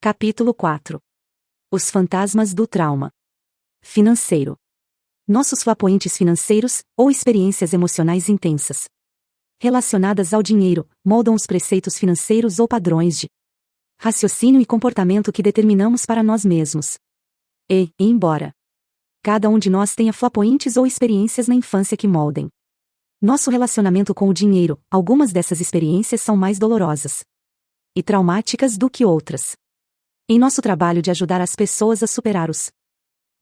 Capítulo 4. Os fantasmas do trauma financeiro. Nossos flapointes financeiros, ou experiências emocionais intensas relacionadas ao dinheiro, moldam os preceitos financeiros ou padrões de raciocínio e comportamento que determinamos para nós mesmos. Embora cada um de nós tenha flapointes ou experiências na infância que moldem nosso relacionamento com o dinheiro, algumas dessas experiências são mais dolorosas e traumáticas do que outras. Em nosso trabalho de ajudar as pessoas a superar os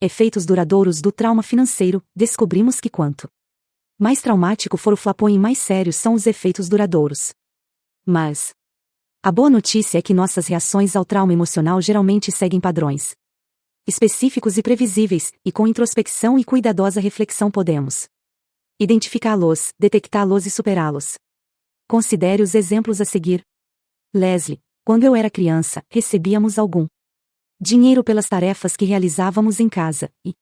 efeitos duradouros do trauma financeiro, descobrimos que quanto mais traumático for o flapoim, mais sérios são os efeitos duradouros. Mas a boa notícia é que nossas reações ao trauma emocional geralmente seguem padrões específicos e previsíveis, e com introspecção e cuidadosa reflexão podemos identificá-los, detectá-los e superá-los. Considere os exemplos a seguir. Leslie: quando eu era criança, recebíamos algum dinheiro pelas tarefas que realizávamos em casa, e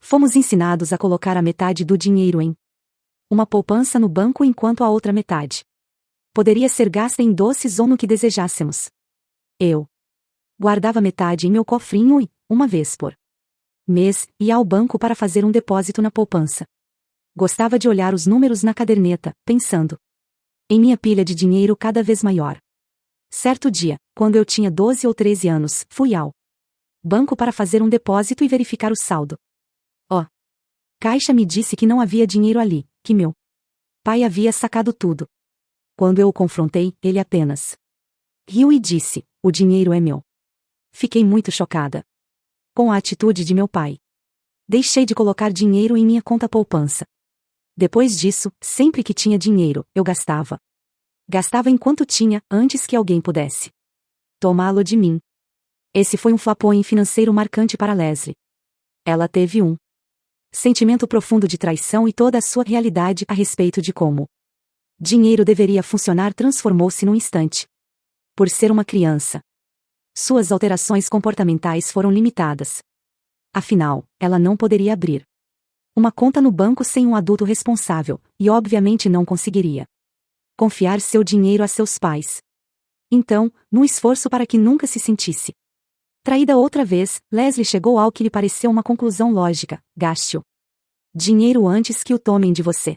fomos ensinados a colocar a metade do dinheiro em uma poupança no banco enquanto a outra metade poderia ser gasta em doces ou no que desejássemos. Eu guardava metade em meu cofrinho e, uma vez por mês, ia ao banco para fazer um depósito na poupança. Gostava de olhar os números na caderneta, pensando em minha pilha de dinheiro cada vez maior. Certo dia, quando eu tinha 12 ou 13 anos, fui ao banco para fazer um depósito e verificar o saldo. Caixa me disse que não havia dinheiro ali, que meu pai havia sacado tudo. Quando eu o confrontei, ele apenas riu e disse: "O dinheiro é meu." Fiquei muito chocada com a atitude de meu pai. Deixei de colocar dinheiro em minha conta poupança. Depois disso, sempre que tinha dinheiro, eu gastava. Gastava enquanto tinha, antes que alguém pudesse tomá-lo de mim. Esse foi um flapoim financeiro marcante para Leslie. Ela teve um sentimento profundo de traição, e toda a sua realidade a respeito de como dinheiro deveria funcionar transformou-se num instante. Por ser uma criança, suas alterações comportamentais foram limitadas. Afinal, ela não poderia abrir uma conta no banco sem um adulto responsável, e obviamente não conseguiria confiar seu dinheiro a seus pais. Então, num esforço para que nunca se sentisse traída outra vez, Leslie chegou ao que lhe pareceu uma conclusão lógica: gaste o dinheiro antes que o tomem de você.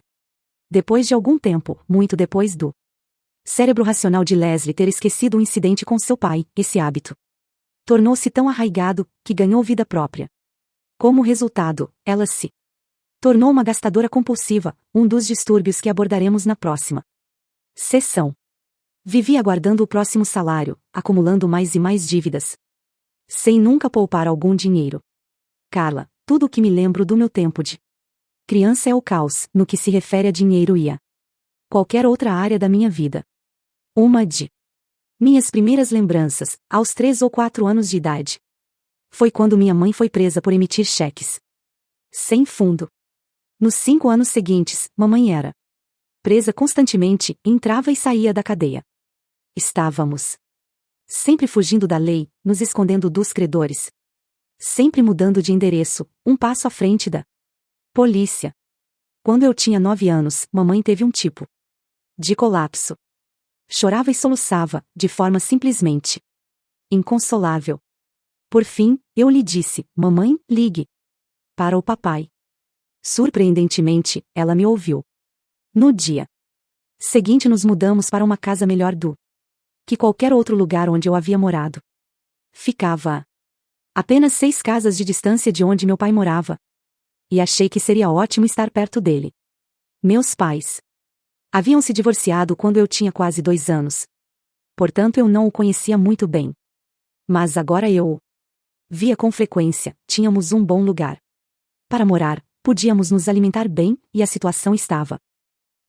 Depois de algum tempo, muito depois do cérebro racional de Leslie ter esquecido o incidente com seu pai, esse hábito tornou-se tão arraigado que ganhou vida própria. Como resultado, ela se tornou uma gastadora compulsiva, um dos distúrbios que abordaremos na próxima sessão. Vivia aguardando o próximo salário, acumulando mais e mais dívidas, sem nunca poupar algum dinheiro. Carla: tudo o que me lembro do meu tempo de criança é o caos, no que se refere a dinheiro e a qualquer outra área da minha vida. Uma de minhas primeiras lembranças, aos 3 ou 4 anos de idade, foi quando minha mãe foi presa por emitir cheques sem fundo. Nos 5 anos seguintes, mamãe era presa constantemente, entrava e saía da cadeia. Estávamos sempre fugindo da lei, nos escondendo dos credores, sempre mudando de endereço, um passo à frente da polícia. Quando eu tinha 9 anos, mamãe teve um tipo de colapso. Chorava e soluçava, de forma simplesmente inconsolável. Por fim, eu lhe disse: "Mamãe, ligue para o papai." Surpreendentemente, ela me ouviu. No dia seguinte, nos mudamos para uma casa melhor do que qualquer outro lugar onde eu havia morado. Ficava a apenas 6 casas de distância de onde meu pai morava. E achei que seria ótimo estar perto dele. Meus pais haviam se divorciado quando eu tinha quase 2 anos. Portanto, eu não o conhecia muito bem. Mas agora eu o via com frequência. Tínhamos um bom lugar para morar, podíamos nos alimentar bem, e a situação estava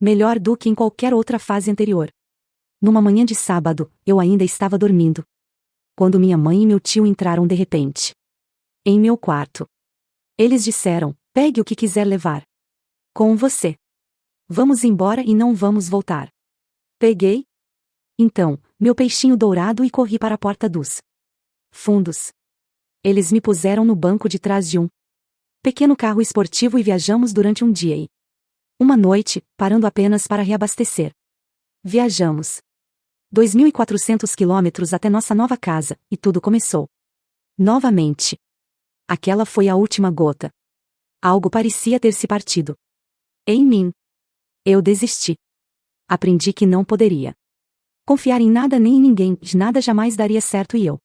melhor do que em qualquer outra fase anterior. Numa manhã de sábado, eu ainda estava dormindo quando minha mãe e meu tio entraram de repente em meu quarto. Eles disseram: "Pegue o que quiser levar com você. Vamos embora e não vamos voltar." Peguei então meu peixinho dourado e corri para a porta dos fundos. Eles me puseram no banco de trás de um pequeno carro esportivo e viajamos durante um dia e uma noite, parando apenas para reabastecer. Viajamos 2.400 quilômetros até nossa nova casa, e tudo começou. Novamente. Aquela foi a última gota. Algo parecia ter se partido. Em mim. Eu desisti. Aprendi que não poderia confiar em nada nem em ninguém, nada jamais daria certo e eu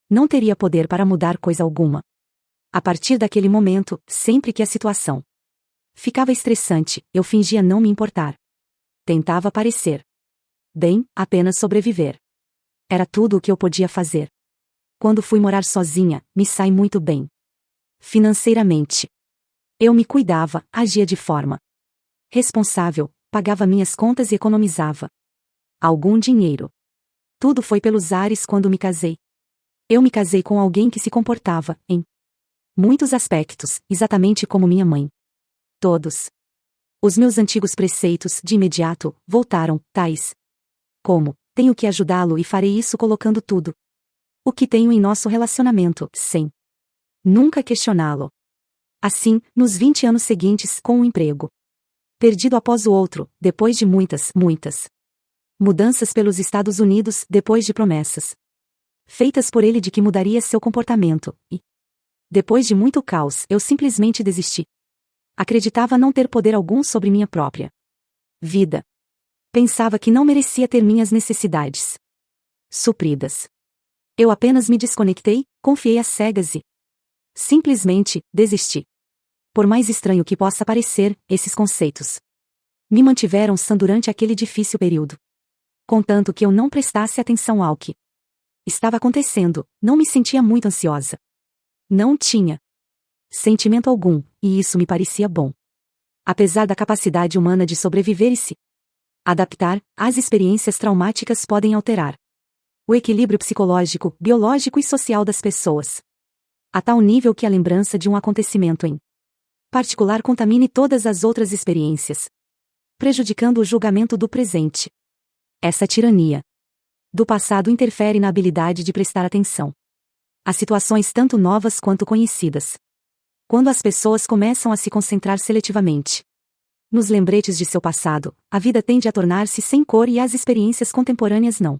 não teria poder para mudar coisa alguma. A partir daquele momento, sempre que a situação ficava estressante, eu fingia não me importar. Tentava parecer bem, apenas sobreviver. Era tudo o que eu podia fazer. Quando fui morar sozinha, me saí muito bem. Financeiramente. Eu me cuidava, agia de forma responsável, pagava minhas contas e economizava algum dinheiro. Tudo foi pelos ares quando me casei. Eu me casei com alguém que se comportava, em muitos aspectos, exatamente como minha mãe. Todos os meus antigos preceitos, de imediato, voltaram, tais como: tenho que ajudá-lo e farei isso colocando tudo o que tenho em nosso relacionamento, sem nunca questioná-lo. Assim, nos 20 anos seguintes, com um emprego perdido após o outro, depois de muitas mudanças pelos Estados Unidos, depois de promessas feitas por ele de que mudaria seu comportamento, e depois de muito caos, eu simplesmente desisti. Acreditava não ter poder algum sobre minha própria vida. Pensava que não merecia ter minhas necessidades supridas. Eu apenas me desconectei, confiei às cegas e simplesmente desisti. Por mais estranho que possa parecer, esses conceitos me mantiveram sã durante aquele difícil período. Contanto que eu não prestasse atenção ao que estava acontecendo, não me sentia muito ansiosa. Não tinha sentimento algum, e isso me parecia bom. Apesar da capacidade humana de sobreviver e se adaptar, as experiências traumáticas podem alterar o equilíbrio psicológico, biológico e social das pessoas, a tal nível que a lembrança de um acontecimento em particular contamine todas as outras experiências, prejudicando o julgamento do presente. Essa tirania do passado interfere na habilidade de prestar atenção a situações tanto novas quanto conhecidas. Quando as pessoas começam a se concentrar seletivamente nos lembretes de seu passado, a vida tende a tornar-se sem cor e as experiências contemporâneas não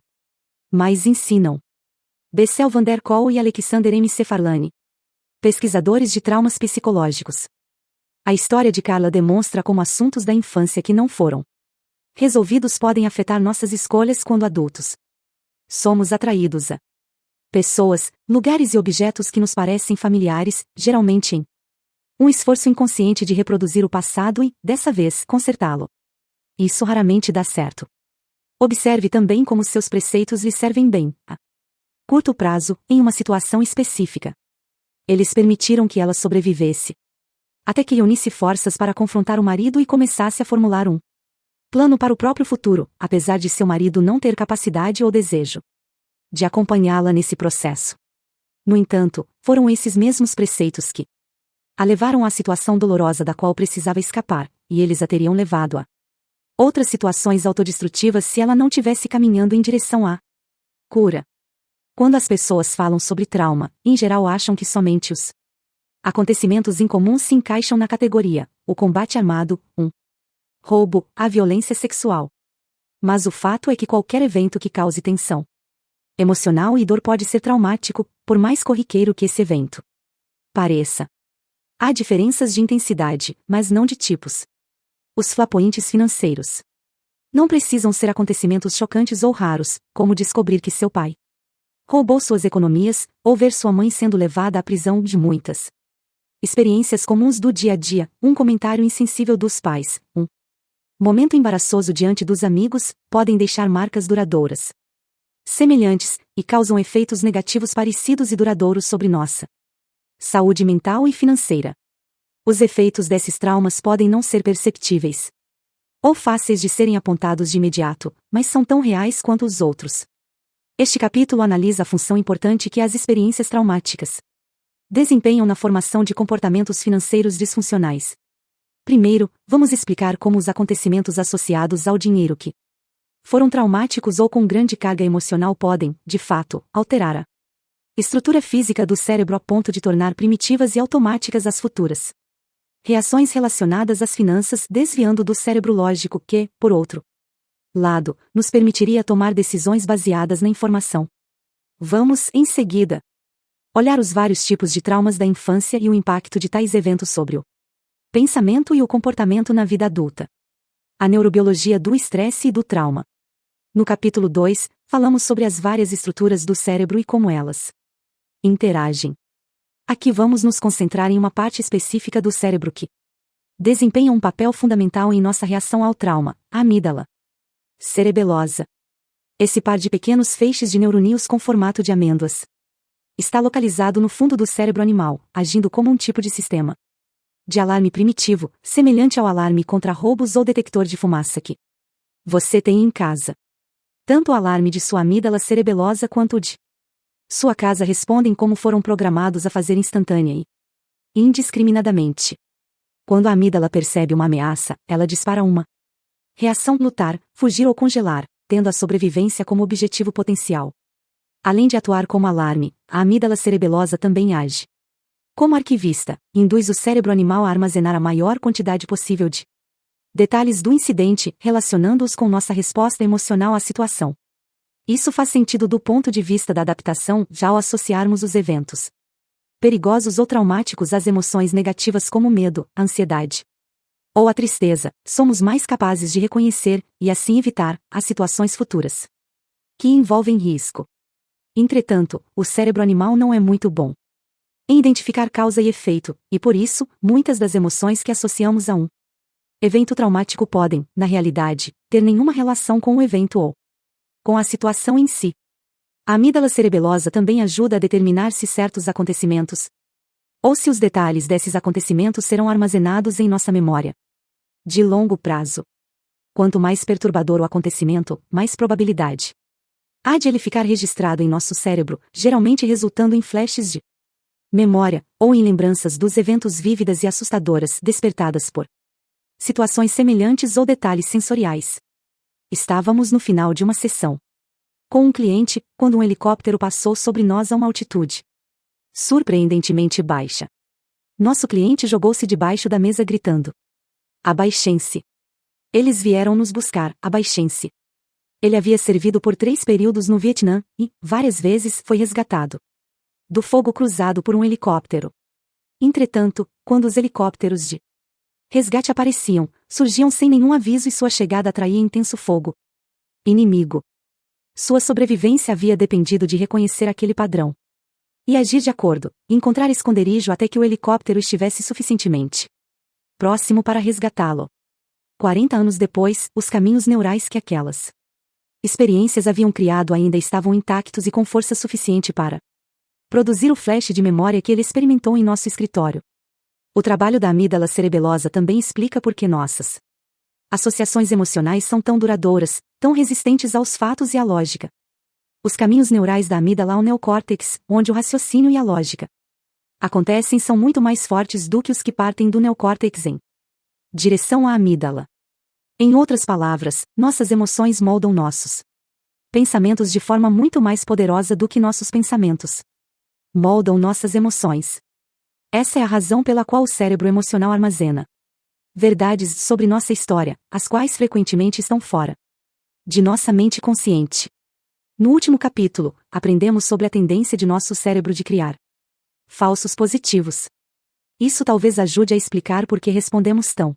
mais ensinam. Bessel van der Kolk e Alexander M. Cefarlani, pesquisadores de traumas psicológicos. A história de Carla demonstra como assuntos da infância que não foram resolvidos podem afetar nossas escolhas quando adultos. Somos atraídos a pessoas, lugares e objetos que nos parecem familiares, geralmente em um esforço inconsciente de reproduzir o passado e, dessa vez, consertá-lo. Isso raramente dá certo. Observe também como seus preceitos lhe servem bem, a curto prazo, em uma situação específica. Eles permitiram que ela sobrevivesse. Até que unisse forças para confrontar o marido e começasse a formular um plano para o próprio futuro, apesar de seu marido não ter capacidade ou desejo de acompanhá-la nesse processo. No entanto, foram esses mesmos preceitos que a levaram à situação dolorosa da qual precisava escapar, e eles a teriam levado a outras situações autodestrutivas se ela não tivesse caminhando em direção à cura. Quando as pessoas falam sobre trauma, em geral acham que somente os acontecimentos incomuns se encaixam na categoria: o combate armado, roubo, a violência sexual. Mas o fato é que qualquer evento que cause tensão emocional e dor pode ser traumático, por mais corriqueiro que esse evento pareça. Há diferenças de intensidade, mas não de tipos. Os flashpoints financeiros não precisam ser acontecimentos chocantes ou raros, como descobrir que seu pai roubou suas economias, ou ver sua mãe sendo levada à prisão. De muitas experiências comuns do dia a dia, um comentário insensível dos pais, um momento embaraçoso diante dos amigos, podem deixar marcas duradouras, semelhantes, e causam efeitos negativos parecidos e duradouros sobre nossa saúde mental e financeira. Os efeitos desses traumas podem não ser perceptíveis ou fáceis de serem apontados de imediato, mas são tão reais quanto os outros. Este capítulo analisa a função importante que as experiências traumáticas desempenham na formação de comportamentos financeiros disfuncionais. Primeiro, vamos explicar como os acontecimentos associados ao dinheiro que foram traumáticos ou com grande carga emocional podem, de fato, alterar a estrutura física do cérebro a ponto de tornar primitivas e automáticas as futuras reações relacionadas às finanças, desviando do cérebro lógico que, por outro lado, nos permitiria tomar decisões baseadas na informação. Vamos, em seguida, olhar os vários tipos de traumas da infância e o impacto de tais eventos sobre o pensamento e o comportamento na vida adulta. A neurobiologia do estresse e do trauma. No capítulo 2, falamos sobre as várias estruturas do cérebro e como elas interagem. Aqui vamos nos concentrar em uma parte específica do cérebro que desempenha um papel fundamental em nossa reação ao trauma, a amígdala cerebelosa. Esse par de pequenos feixes de neuronídeos com formato de amêndoas está localizado no fundo do cérebro animal, agindo como um tipo de sistema de alarme primitivo, semelhante ao alarme contra roubos ou detector de fumaça que você tem em casa. Tanto o alarme de sua amígdala cerebelosa quanto o de sua casa respondem como foram programados a fazer instantânea e indiscriminadamente. Quando a amígdala percebe uma ameaça, ela dispara uma reação: lutar, fugir ou congelar, tendo a sobrevivência como objetivo potencial. Além de atuar como alarme, a amígdala cerebelosa também age como arquivista, induz o cérebro animal a armazenar a maior quantidade possível de detalhes do incidente, relacionando-os com nossa resposta emocional à situação. Isso faz sentido do ponto de vista da adaptação, já ao associarmos os eventos perigosos ou traumáticos às emoções negativas como o medo, a ansiedade ou a tristeza, somos mais capazes de reconhecer, e assim evitar, as situações futuras que envolvem risco. Entretanto, o cérebro animal não é muito bom em identificar causa e efeito, e por isso, muitas das emoções que associamos a um evento traumático podem, na realidade, ter nenhuma relação com o evento ou com a situação em si. A amígdala cerebelosa também ajuda a determinar se certos acontecimentos ou se os detalhes desses acontecimentos serão armazenados em nossa memória de longo prazo. Quanto mais perturbador o acontecimento, mais probabilidade há de ele ficar registrado em nosso cérebro, geralmente resultando em flashes de memória, ou em lembranças dos eventos vívidas e assustadoras despertadas por situações semelhantes ou detalhes sensoriais. Estávamos no final de uma sessão com um cliente, quando um helicóptero passou sobre nós a uma altitude surpreendentemente baixa. Nosso cliente jogou-se debaixo da mesa gritando: abaixem-se! Eles vieram nos buscar, abaixem-se! Ele havia servido por 3 períodos no Vietnã, e, várias vezes, foi resgatado do fogo cruzado por um helicóptero. Entretanto, quando os helicópteros de resgate apareciam, surgiam sem nenhum aviso e sua chegada atraía intenso fogo inimigo. Sua sobrevivência havia dependido de reconhecer aquele padrão e agir de acordo, encontrar esconderijo até que o helicóptero estivesse suficientemente próximo para resgatá-lo. 40 anos depois, os caminhos neurais que aquelas experiências haviam criado ainda estavam intactos e com força suficiente para produzir o flash de memória que ele experimentou em nosso escritório. O trabalho da amígdala cerebelosa também explica por que nossas associações emocionais são tão duradouras, tão resistentes aos fatos e à lógica. Os caminhos neurais da amígdala ao neocórtex, onde o raciocínio e a lógica acontecem, são muito mais fortes do que os que partem do neocórtex em direção à amígdala. Em outras palavras, nossas emoções moldam nossos pensamentos de forma muito mais poderosa do que nossos pensamentos moldam nossas emoções. Essa é a razão pela qual o cérebro emocional armazena verdades sobre nossa história, as quais frequentemente estão fora de nossa mente consciente. No último capítulo, aprendemos sobre a tendência de nosso cérebro de criar falsos positivos. Isso talvez ajude a explicar por que respondemos tão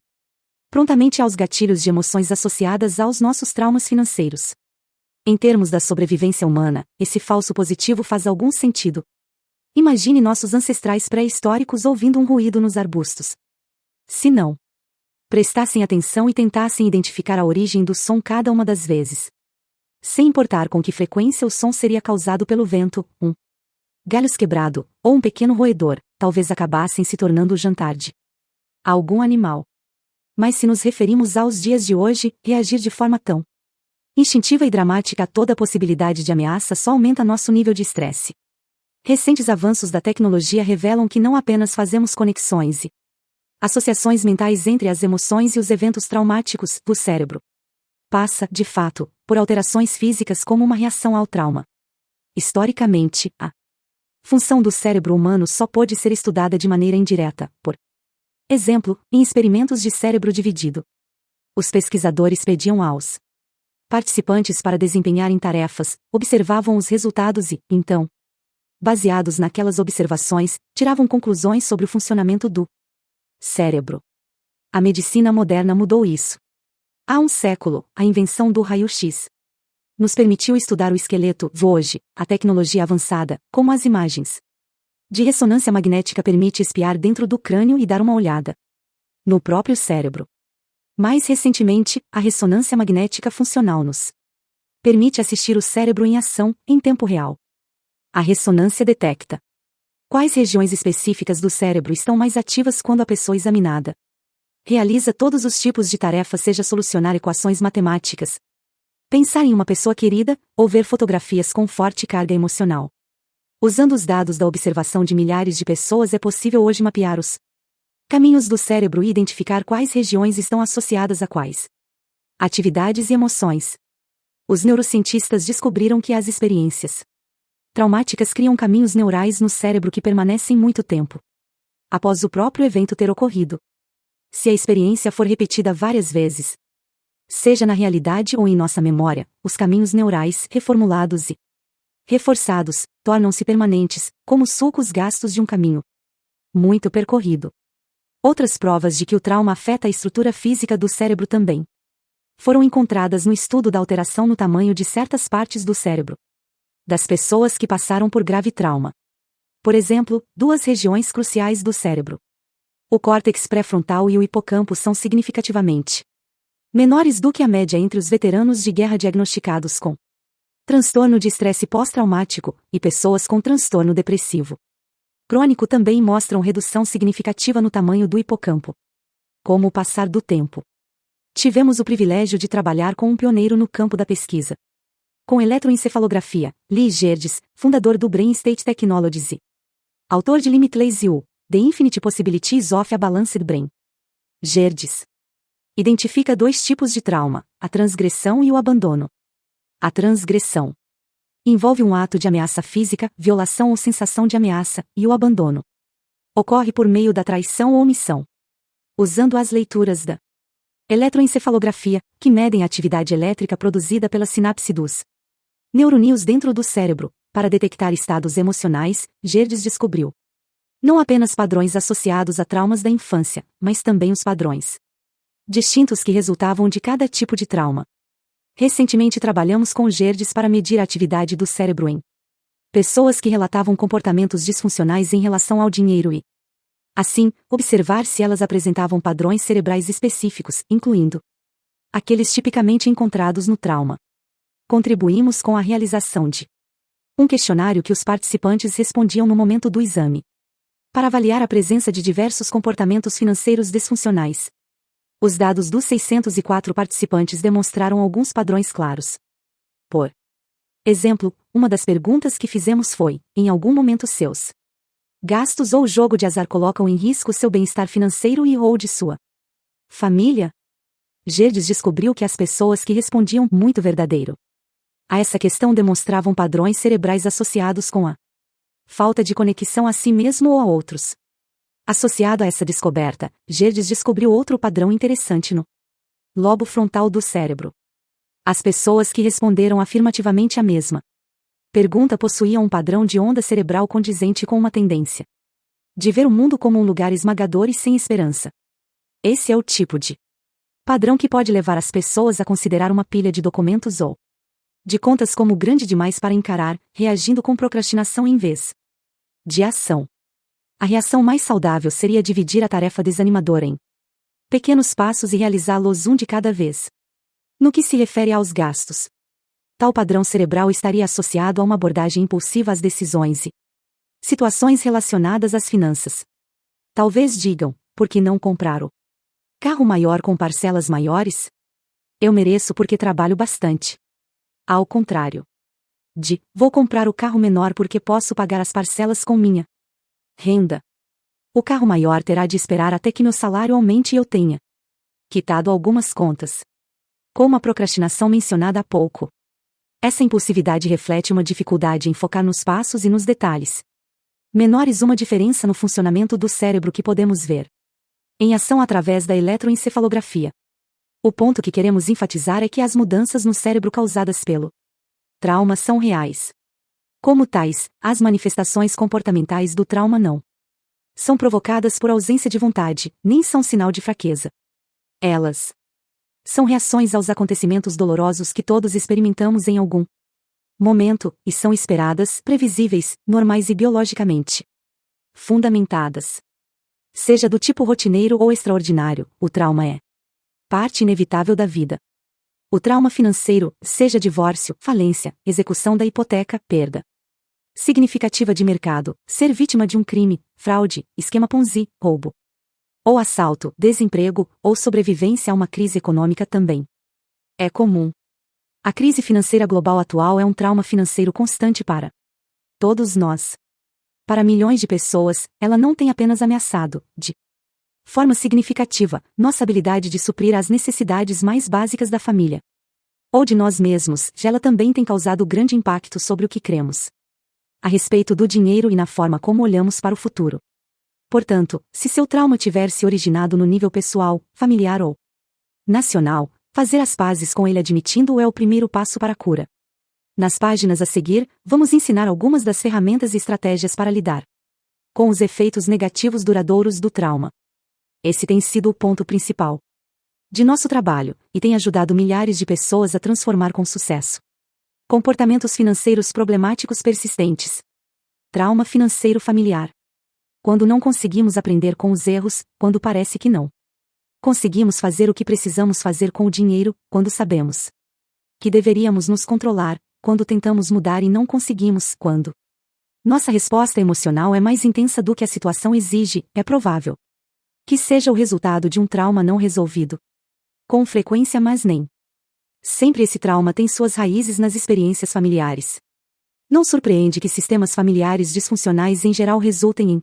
prontamente aos gatilhos de emoções associadas aos nossos traumas financeiros. Em termos da sobrevivência humana, esse falso positivo faz algum sentido. Imagine nossos ancestrais pré-históricos ouvindo um ruído nos arbustos. Se não prestassem atenção e tentassem identificar a origem do som cada uma das vezes, sem importar com que frequência o som seria causado pelo vento, um galho quebrado, ou um pequeno roedor, talvez acabassem se tornando o jantar de algum animal. Mas se nos referimos aos dias de hoje, reagir de forma tão instintiva e dramática a toda possibilidade de ameaça só aumenta nosso nível de estresse. Recentes avanços da tecnologia revelam que não apenas fazemos conexões e associações mentais entre as emoções e os eventos traumáticos, o cérebro passa, de fato, por alterações físicas como uma reação ao trauma. Historicamente, a função do cérebro humano só pôde ser estudada de maneira indireta, por exemplo, em experimentos de cérebro dividido. Os pesquisadores pediam aos Participantes, para desempenharem tarefas, observavam os resultados e, então, baseados naquelas observações, tiravam conclusões sobre o funcionamento do cérebro. A medicina moderna mudou isso. Há um século, a invenção do raio-x nos permitiu estudar o esqueleto. Hoje, a tecnologia avançada, como as imagens de ressonância magnética, permite espiar dentro do crânio e dar uma olhada no próprio cérebro. Mais recentemente, a ressonância magnética funcional nos permite assistir o cérebro em ação, em tempo real. A ressonância detecta quais regiões específicas do cérebro estão mais ativas quando a pessoa examinada realiza todos os tipos de tarefas, seja solucionar equações matemáticas, pensar em uma pessoa querida, ou ver fotografias com forte carga emocional. Usando os dados da observação de milhares de pessoas, é possível hoje mapear os caminhos do cérebro e identificar quais regiões estão associadas a quais atividades e emoções. Os neurocientistas descobriram que as experiências traumáticas criam caminhos neurais no cérebro que permanecem muito tempo após o próprio evento ter ocorrido. Se a experiência for repetida várias vezes, seja na realidade ou em nossa memória, os caminhos neurais, reformulados e reforçados, tornam-se permanentes, como sulcos gastos de um caminho muito percorrido. Outras provas de que o trauma afeta a estrutura física do cérebro também foram encontradas no estudo da alteração no tamanho de certas partes do cérebro das pessoas que passaram por grave trauma. Por exemplo, duas regiões cruciais do cérebro, o córtex pré-frontal e o hipocampo, são significativamente menores do que a média entre os veteranos de guerra diagnosticados com transtorno de estresse pós-traumático e pessoas com transtorno depressivo crônico também mostram redução significativa no tamanho do hipocampo. Com o passar do tempo, tivemos o privilégio de trabalhar com um pioneiro no campo da pesquisa com eletroencefalografia, Lee Gerdes, fundador do Brain State Technologies e autor de Limitless You, The Infinite Possibilities of a Balanced Brain. Gerdes identifica dois tipos de trauma, a transgressão e o abandono. A transgressão envolve um ato de ameaça física, violação ou sensação de ameaça, e o abandono ocorre por meio da traição ou omissão. Usando as leituras da eletroencefalografia, que medem a atividade elétrica produzida pela sinapse dos neuroníons dentro do cérebro, para detectar estados emocionais, Gerdes descobriu não apenas padrões associados a traumas da infância, mas também os padrões distintos que resultavam de cada tipo de trauma. Recentemente trabalhamos com Gerdes para medir a atividade do cérebro em pessoas que relatavam comportamentos disfuncionais em relação ao dinheiro e, assim, observar se elas apresentavam padrões cerebrais específicos, incluindo aqueles tipicamente encontrados no trauma. Contribuímos com a realização de um questionário que os participantes respondiam no momento do exame, para avaliar a presença de diversos comportamentos financeiros disfuncionais. Os dados dos 604 participantes demonstraram alguns padrões claros. Por exemplo, uma das perguntas que fizemos foi: em algum momento seus gastos ou jogo de azar colocam em risco seu bem-estar financeiro e ou de sua família? Gerdes descobriu que as pessoas que respondiam muito verdadeiro a essa questão demonstravam padrões cerebrais associados com a falta de conexão a si mesmo ou a outros. Associado a essa descoberta, Gerdes descobriu outro padrão interessante no lobo frontal do cérebro. As pessoas que responderam afirmativamente à mesma pergunta possuíam um padrão de onda cerebral condizente com uma tendência de ver o mundo como um lugar esmagador e sem esperança. Esse é o tipo de padrão que pode levar as pessoas a considerar uma pilha de documentos ou de contas como grande demais para encarar, reagindo com procrastinação em vez de ação. A reação mais saudável seria dividir a tarefa desanimadora em pequenos passos e realizá-los um de cada vez. No que se refere aos gastos, tal padrão cerebral estaria associado a uma abordagem impulsiva às decisões e situações relacionadas às finanças. Talvez digam: por que não comprar o carro maior com parcelas maiores? Eu mereço porque trabalho bastante. Ao contrário de: vou comprar o carro menor porque posso pagar as parcelas com minha renda. O carro maior terá de esperar até que meu salário aumente e eu tenha quitado algumas contas. Como a procrastinação mencionada há pouco. Essa impulsividade reflete uma dificuldade em focar nos passos e nos detalhes menores, uma diferença no funcionamento do cérebro que podemos ver em ação através da eletroencefalografia. O ponto que queremos enfatizar é que as mudanças no cérebro causadas pelo trauma são reais. Como tais, as manifestações comportamentais do trauma não são provocadas por ausência de vontade, nem são sinal de fraqueza. Elas são reações aos acontecimentos dolorosos que todos experimentamos em algum momento, e são esperadas, previsíveis, normais e biologicamente fundamentadas. Seja do tipo rotineiro ou extraordinário, o trauma é parte inevitável da vida. O trauma financeiro, seja divórcio, falência, execução da hipoteca, perda significativa de mercado, ser vítima de um crime, fraude, esquema Ponzi, roubo ou assalto, desemprego, ou sobrevivência a uma crise econômica também é comum. A crise financeira global atual é um trauma financeiro constante para todos nós. Para milhões de pessoas, ela não tem apenas ameaçado, de forma significativa, nossa habilidade de suprir as necessidades mais básicas da família ou de nós mesmos, já ela também tem causado grande impacto sobre o que cremos a respeito do dinheiro e na forma como olhamos para o futuro. Portanto, se seu trauma tiver se originado no nível pessoal, familiar ou nacional, fazer as pazes com ele admitindo-o é o primeiro passo para a cura. Nas páginas a seguir, vamos ensinar algumas das ferramentas e estratégias para lidar com os efeitos negativos duradouros do trauma. Esse tem sido o ponto principal de nosso trabalho, e tem ajudado milhares de pessoas a transformar com sucesso comportamentos financeiros problemáticos persistentes. Trauma financeiro familiar. Quando não conseguimos aprender com os erros, quando parece que não conseguimos fazer o que precisamos fazer com o dinheiro, quando sabemos que deveríamos nos controlar, quando tentamos mudar e não conseguimos, quando nossa resposta emocional é mais intensa do que a situação exige, é provável que seja o resultado de um trauma não resolvido. Com frequência, mas nem sempre esse trauma tem suas raízes nas experiências familiares. Não surpreende que sistemas familiares disfuncionais em geral resultem em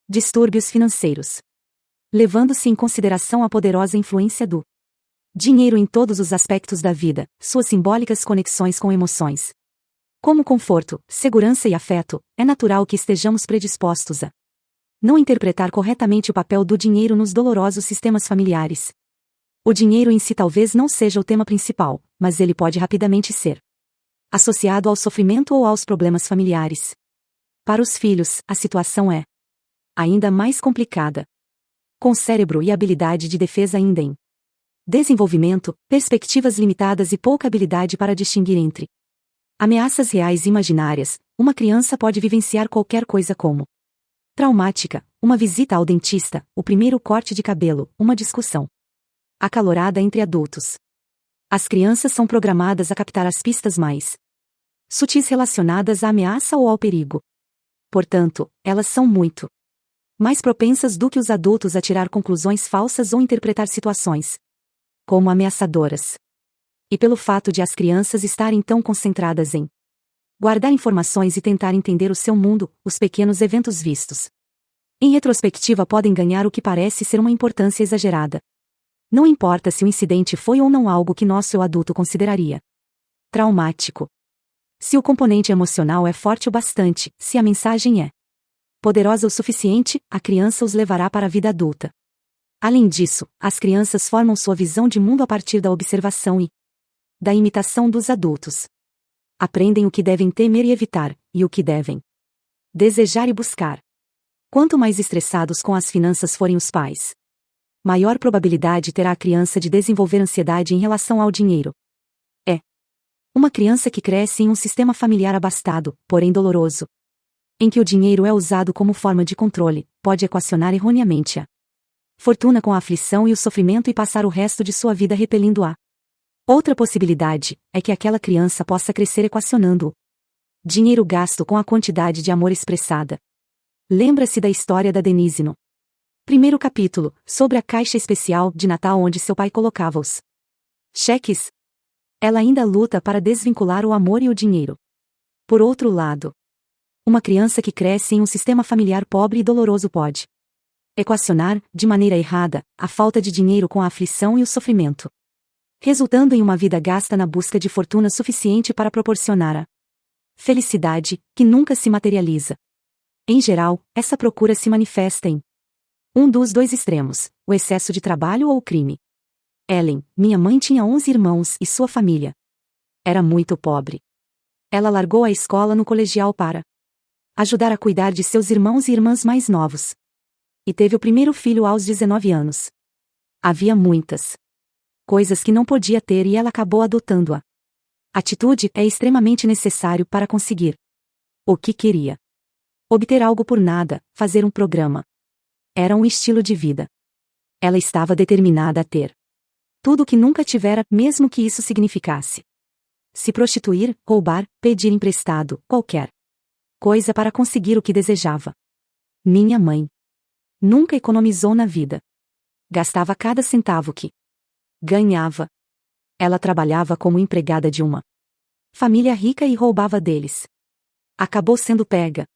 distúrbios financeiros, levando-se em consideração a poderosa influência do dinheiro em todos os aspectos da vida, suas simbólicas conexões com emoções como conforto, segurança e afeto. É natural que estejamos predispostos a não interpretar corretamente o papel do dinheiro nos dolorosos sistemas familiares. O dinheiro em si talvez não seja o tema principal, mas ele pode rapidamente ser associado ao sofrimento ou aos problemas familiares. Para os filhos, a situação é ainda mais complicada. Com cérebro e habilidade de defesa ainda em desenvolvimento, perspectivas limitadas e pouca habilidade para distinguir entre ameaças reais e imaginárias, uma criança pode vivenciar qualquer coisa como traumática, uma visita ao dentista, o primeiro corte de cabelo, uma discussão acalorada entre adultos. As crianças são programadas a captar as pistas mais sutis relacionadas à ameaça ou ao perigo. Portanto, elas são muito mais propensas do que os adultos a tirar conclusões falsas ou interpretar situações como ameaçadoras. E pelo fato de as crianças estarem tão concentradas em guardar informações e tentar entender o seu mundo, os pequenos eventos vistos em retrospectiva podem ganhar o que parece ser uma importância exagerada. Não importa se o incidente foi ou não algo que nosso eu adulto consideraria traumático. Se o componente emocional é forte o bastante, se a mensagem é poderosa o suficiente, a criança os levará para a vida adulta. Além disso, as crianças formam sua visão de mundo a partir da observação e da imitação dos adultos. Aprendem o que devem temer e evitar, e o que devem desejar e buscar. Quanto mais estressados com as finanças forem os pais, maior probabilidade terá a criança de desenvolver ansiedade em relação ao dinheiro. É uma criança que cresce em um sistema familiar abastado, porém doloroso, em que o dinheiro é usado como forma de controle, pode equacionar erroneamente a fortuna com a aflição e o sofrimento e passar o resto de sua vida repelindo-a. Outra possibilidade é que aquela criança possa crescer equacionando o dinheiro gasto com a quantidade de amor expressada. Lembra-se da história da Denise no primeiro capítulo, sobre a caixa especial de Natal onde seu pai colocava os cheques? Ela ainda luta para desvincular o amor e o dinheiro. Por outro lado, uma criança que cresce em um sistema familiar pobre e doloroso pode equacionar, de maneira errada, a falta de dinheiro com a aflição e o sofrimento, resultando em uma vida gasta na busca de fortuna suficiente para proporcionar a felicidade, que nunca se materializa. Em geral, essa procura se manifesta em um dos dois extremos, o excesso de trabalho ou o crime. Ellen, minha mãe tinha 11 irmãos e sua família era muito pobre. Ela largou a escola no colegial para ajudar a cuidar de seus irmãos e irmãs mais novos. E teve o primeiro filho aos 19 anos. Havia muitas coisas que não podia ter e ela acabou adotando-a. Atitude é extremamente necessário para conseguir o que queria. Obter algo por nada, fazer um programa. Era um estilo de vida. Ela estava determinada a ter tudo o que nunca tivera, mesmo que isso significasse se prostituir, roubar, pedir emprestado, qualquer coisa para conseguir o que desejava. Minha mãe nunca economizou na vida. Gastava cada centavo que ganhava. Ela trabalhava como empregada de uma família rica e roubava deles. Acabou sendo pega.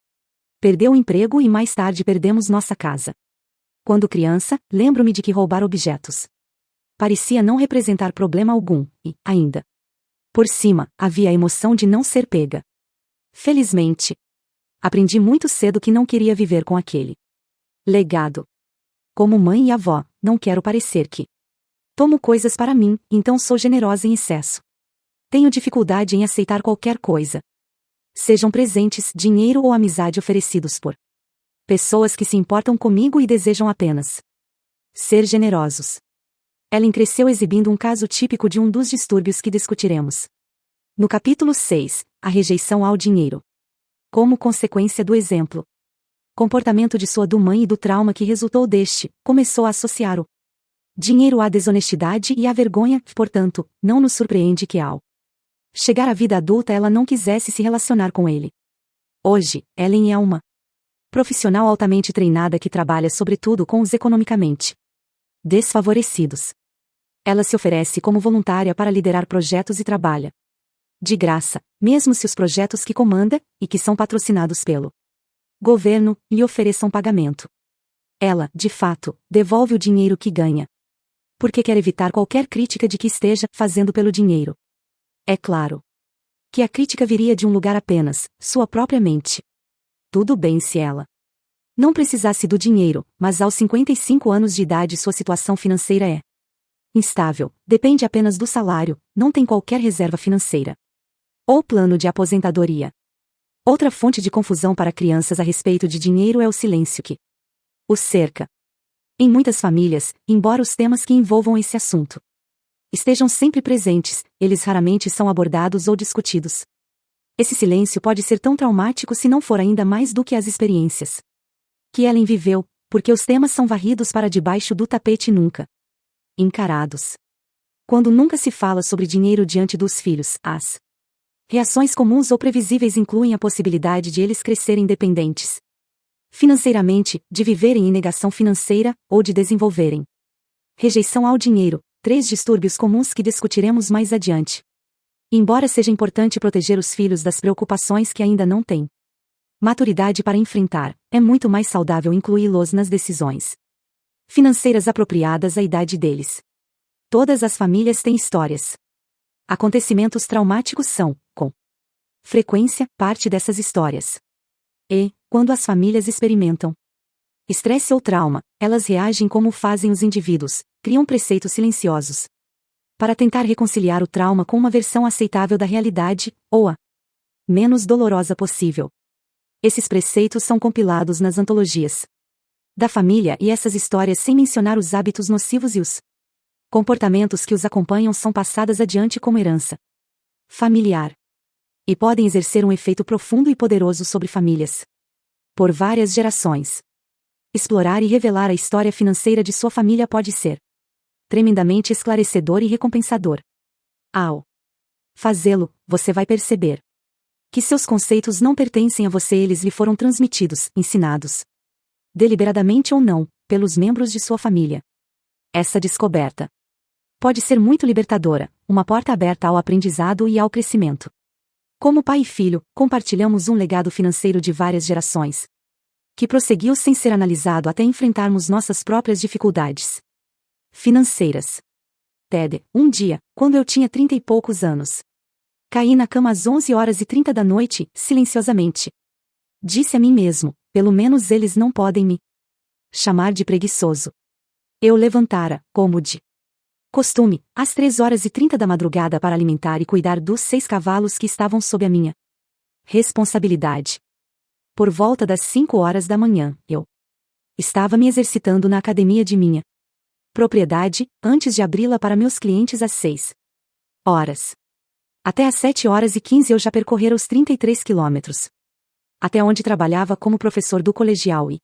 Perdeu o emprego e mais tarde perdemos nossa casa. Quando criança, lembro-me de que roubar objetos parecia não representar problema algum, e, ainda por cima, havia a emoção de não ser pega. Felizmente, aprendi muito cedo que não queria viver com aquele legado. Como mãe e avó, não quero parecer que tomo coisas para mim, então sou generosa em excesso. Tenho dificuldade em aceitar qualquer coisa. Sejam presentes, dinheiro ou amizade oferecidos por pessoas que se importam comigo e desejam apenas ser generosos. Ellen cresceu exibindo um caso típico de um dos distúrbios que discutiremos no capítulo 6, a rejeição ao dinheiro. Como consequência do exemplo, comportamento de sua mãe e do trauma que resultou deste, começou a associar o dinheiro à desonestidade e à vergonha, portanto, não nos surpreende que ao chegar à vida adulta ela não quisesse se relacionar com ele. Hoje, Ellen é uma profissional altamente treinada que trabalha sobretudo com os economicamente desfavorecidos. Ela se oferece como voluntária para liderar projetos e trabalha de graça, mesmo se os projetos que comanda, e que são patrocinados pelo governo, lhe ofereçam pagamento. Ela, de fato, devolve o dinheiro que ganha. Porque quer evitar qualquer crítica de que esteja fazendo pelo dinheiro. É claro que a crítica viria de um lugar apenas, sua própria mente. Tudo bem se ela não precisasse do dinheiro, mas aos 55 anos de idade sua situação financeira é instável, depende apenas do salário, não tem qualquer reserva financeira ou plano de aposentadoria. Outra fonte de confusão para crianças a respeito de dinheiro é o silêncio que os cerca. Em muitas famílias, embora os temas que envolvam esse assunto estejam sempre presentes, eles raramente são abordados ou discutidos. Esse silêncio pode ser tão traumático se não for ainda mais do que as experiências que Ellen viveu, porque os temas são varridos para debaixo do tapete e nunca encarados. Quando nunca se fala sobre dinheiro diante dos filhos, as reações comuns ou previsíveis incluem a possibilidade de eles crescerem dependentes financeiramente, de viverem em negação financeira, ou de desenvolverem rejeição ao dinheiro, 3 distúrbios comuns que discutiremos mais adiante. Embora seja importante proteger os filhos das preocupações que ainda não têm maturidade para enfrentar, é muito mais saudável incluí-los nas decisões financeiras apropriadas à idade deles. Todas as famílias têm histórias. Acontecimentos traumáticos são, com frequência, parte dessas histórias. E, quando as famílias experimentam estresse ou trauma, elas reagem como fazem os indivíduos, criam preceitos silenciosos para tentar reconciliar o trauma com uma versão aceitável da realidade, ou a menos dolorosa possível. Esses preceitos são compilados nas antologias da família e essas histórias, sem mencionar os hábitos nocivos e os comportamentos que os acompanham, são passadas adiante como herança familiar. E podem exercer um efeito profundo e poderoso sobre famílias por várias gerações. Explorar e revelar a história financeira de sua família pode ser tremendamente esclarecedor e recompensador. Ao fazê-lo, você vai perceber que seus conceitos não pertencem a você, eles lhe foram transmitidos, ensinados, deliberadamente ou não, pelos membros de sua família. Essa descoberta pode ser muito libertadora, uma porta aberta ao aprendizado e ao crescimento. Como pai e filho, compartilhamos um legado financeiro de várias gerações, que prosseguiu sem ser analisado até enfrentarmos nossas próprias dificuldades financeiras. Ted, um dia, quando eu tinha 30 e poucos anos, caí na cama às 11h30 da noite, silenciosamente. Disse a mim mesmo, pelo menos eles não podem me chamar de preguiçoso. Eu levantara, como de Costume, às 3h30 da madrugada para alimentar e cuidar dos 6 cavalos que estavam sob a minha responsabilidade. Por volta das 5h da manhã, eu estava me exercitando na academia de minha propriedade, antes de abri-la para meus clientes às 6h. Até às 7h15 eu já percorrera os 33 quilômetros. Até onde trabalhava como professor do colegial e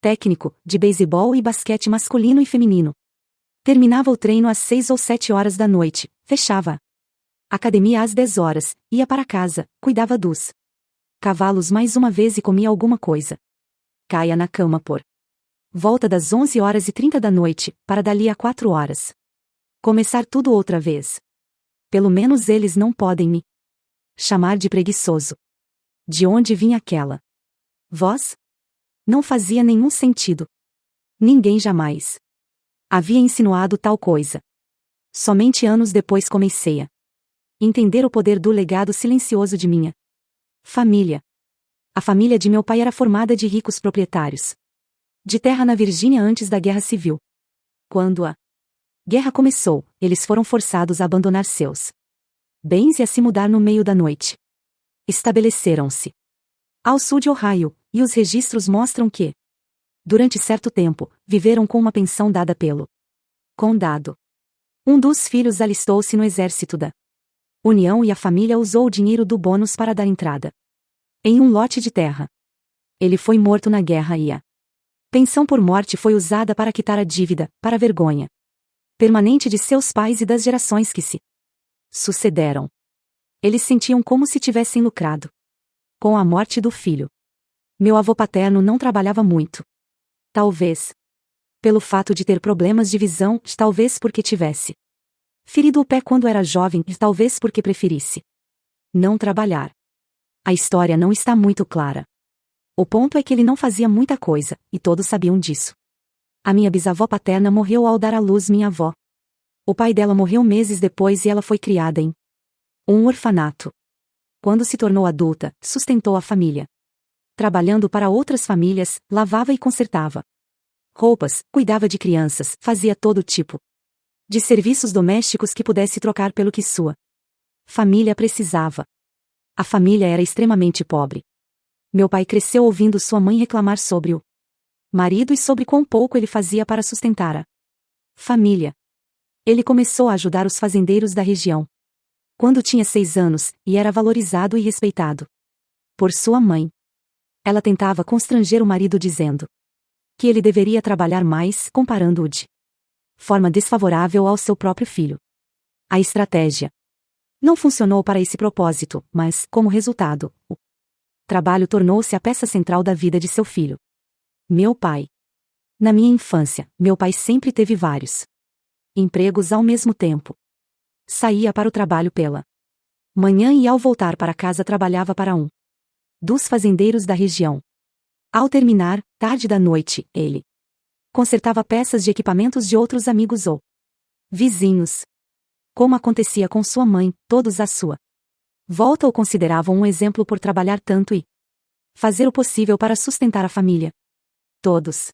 técnico, de beisebol e basquete masculino e feminino. Terminava o treino às 6 ou 7h da noite, fechava a academia às 10h, ia para casa, cuidava dos cavalos mais uma vez e comia alguma coisa. Caia na cama por volta das 11h30 da noite, para dali a 4h começar tudo outra vez. Pelo menos eles não podem me chamar de preguiçoso. De onde vinha aquela voz? Não fazia nenhum sentido. Ninguém jamais havia insinuado tal coisa. Somente anos depois comecei a entender o poder do legado silencioso de minha família. A família de meu pai era formada de ricos proprietários de terra na Virgínia antes da Guerra Civil. Quando a guerra começou, eles foram forçados a abandonar seus bens e a se mudar no meio da noite. Estabeleceram-se ao sul de Ohio, e os registros mostram que, durante certo tempo, viveram com uma pensão dada pelo condado. Um dos filhos alistou-se no exército da União e a família usou o dinheiro do bônus para dar entrada em um lote de terra. Ele foi morto na guerra e a pensão por morte foi usada para quitar a dívida, para a vergonha permanente de seus pais e das gerações que se sucederam. Eles sentiam como se tivessem lucrado com a morte do filho. Meu avô paterno não trabalhava muito. Talvez pelo fato de ter problemas de visão, talvez porque tivesse ferido o pé quando era jovem e talvez porque preferisse não trabalhar. A história não está muito clara. O ponto é que ele não fazia muita coisa, e todos sabiam disso. A minha bisavó paterna morreu ao dar à luz minha avó. O pai dela morreu meses depois e ela foi criada em um orfanato. Quando se tornou adulta, sustentou a família. Trabalhando para outras famílias, lavava e consertava roupas, cuidava de crianças, fazia todo tipo de serviços domésticos que pudesse trocar pelo que sua família precisava. A família era extremamente pobre. Meu pai cresceu ouvindo sua mãe reclamar sobre o marido e sobre quão pouco ele fazia para sustentar a família. Ele começou a ajudar os fazendeiros da região quando tinha 6 anos, e era valorizado e respeitado por sua mãe. Ela tentava constranger o marido dizendo que ele deveria trabalhar mais, comparando-o de forma desfavorável ao seu próprio filho. A estratégia não funcionou para esse propósito, mas, como resultado, o trabalho tornou-se a peça central da vida de seu filho. Meu pai. Na minha infância, meu pai sempre teve vários empregos ao mesmo tempo. Saía para o trabalho pela manhã e ao voltar para casa trabalhava para um dos fazendeiros da região. Ao terminar, tarde da noite, ele consertava peças de equipamentos de outros amigos ou vizinhos. Como acontecia com sua mãe, todos à sua volta o consideravam um exemplo por trabalhar tanto e fazer o possível para sustentar a família. Todos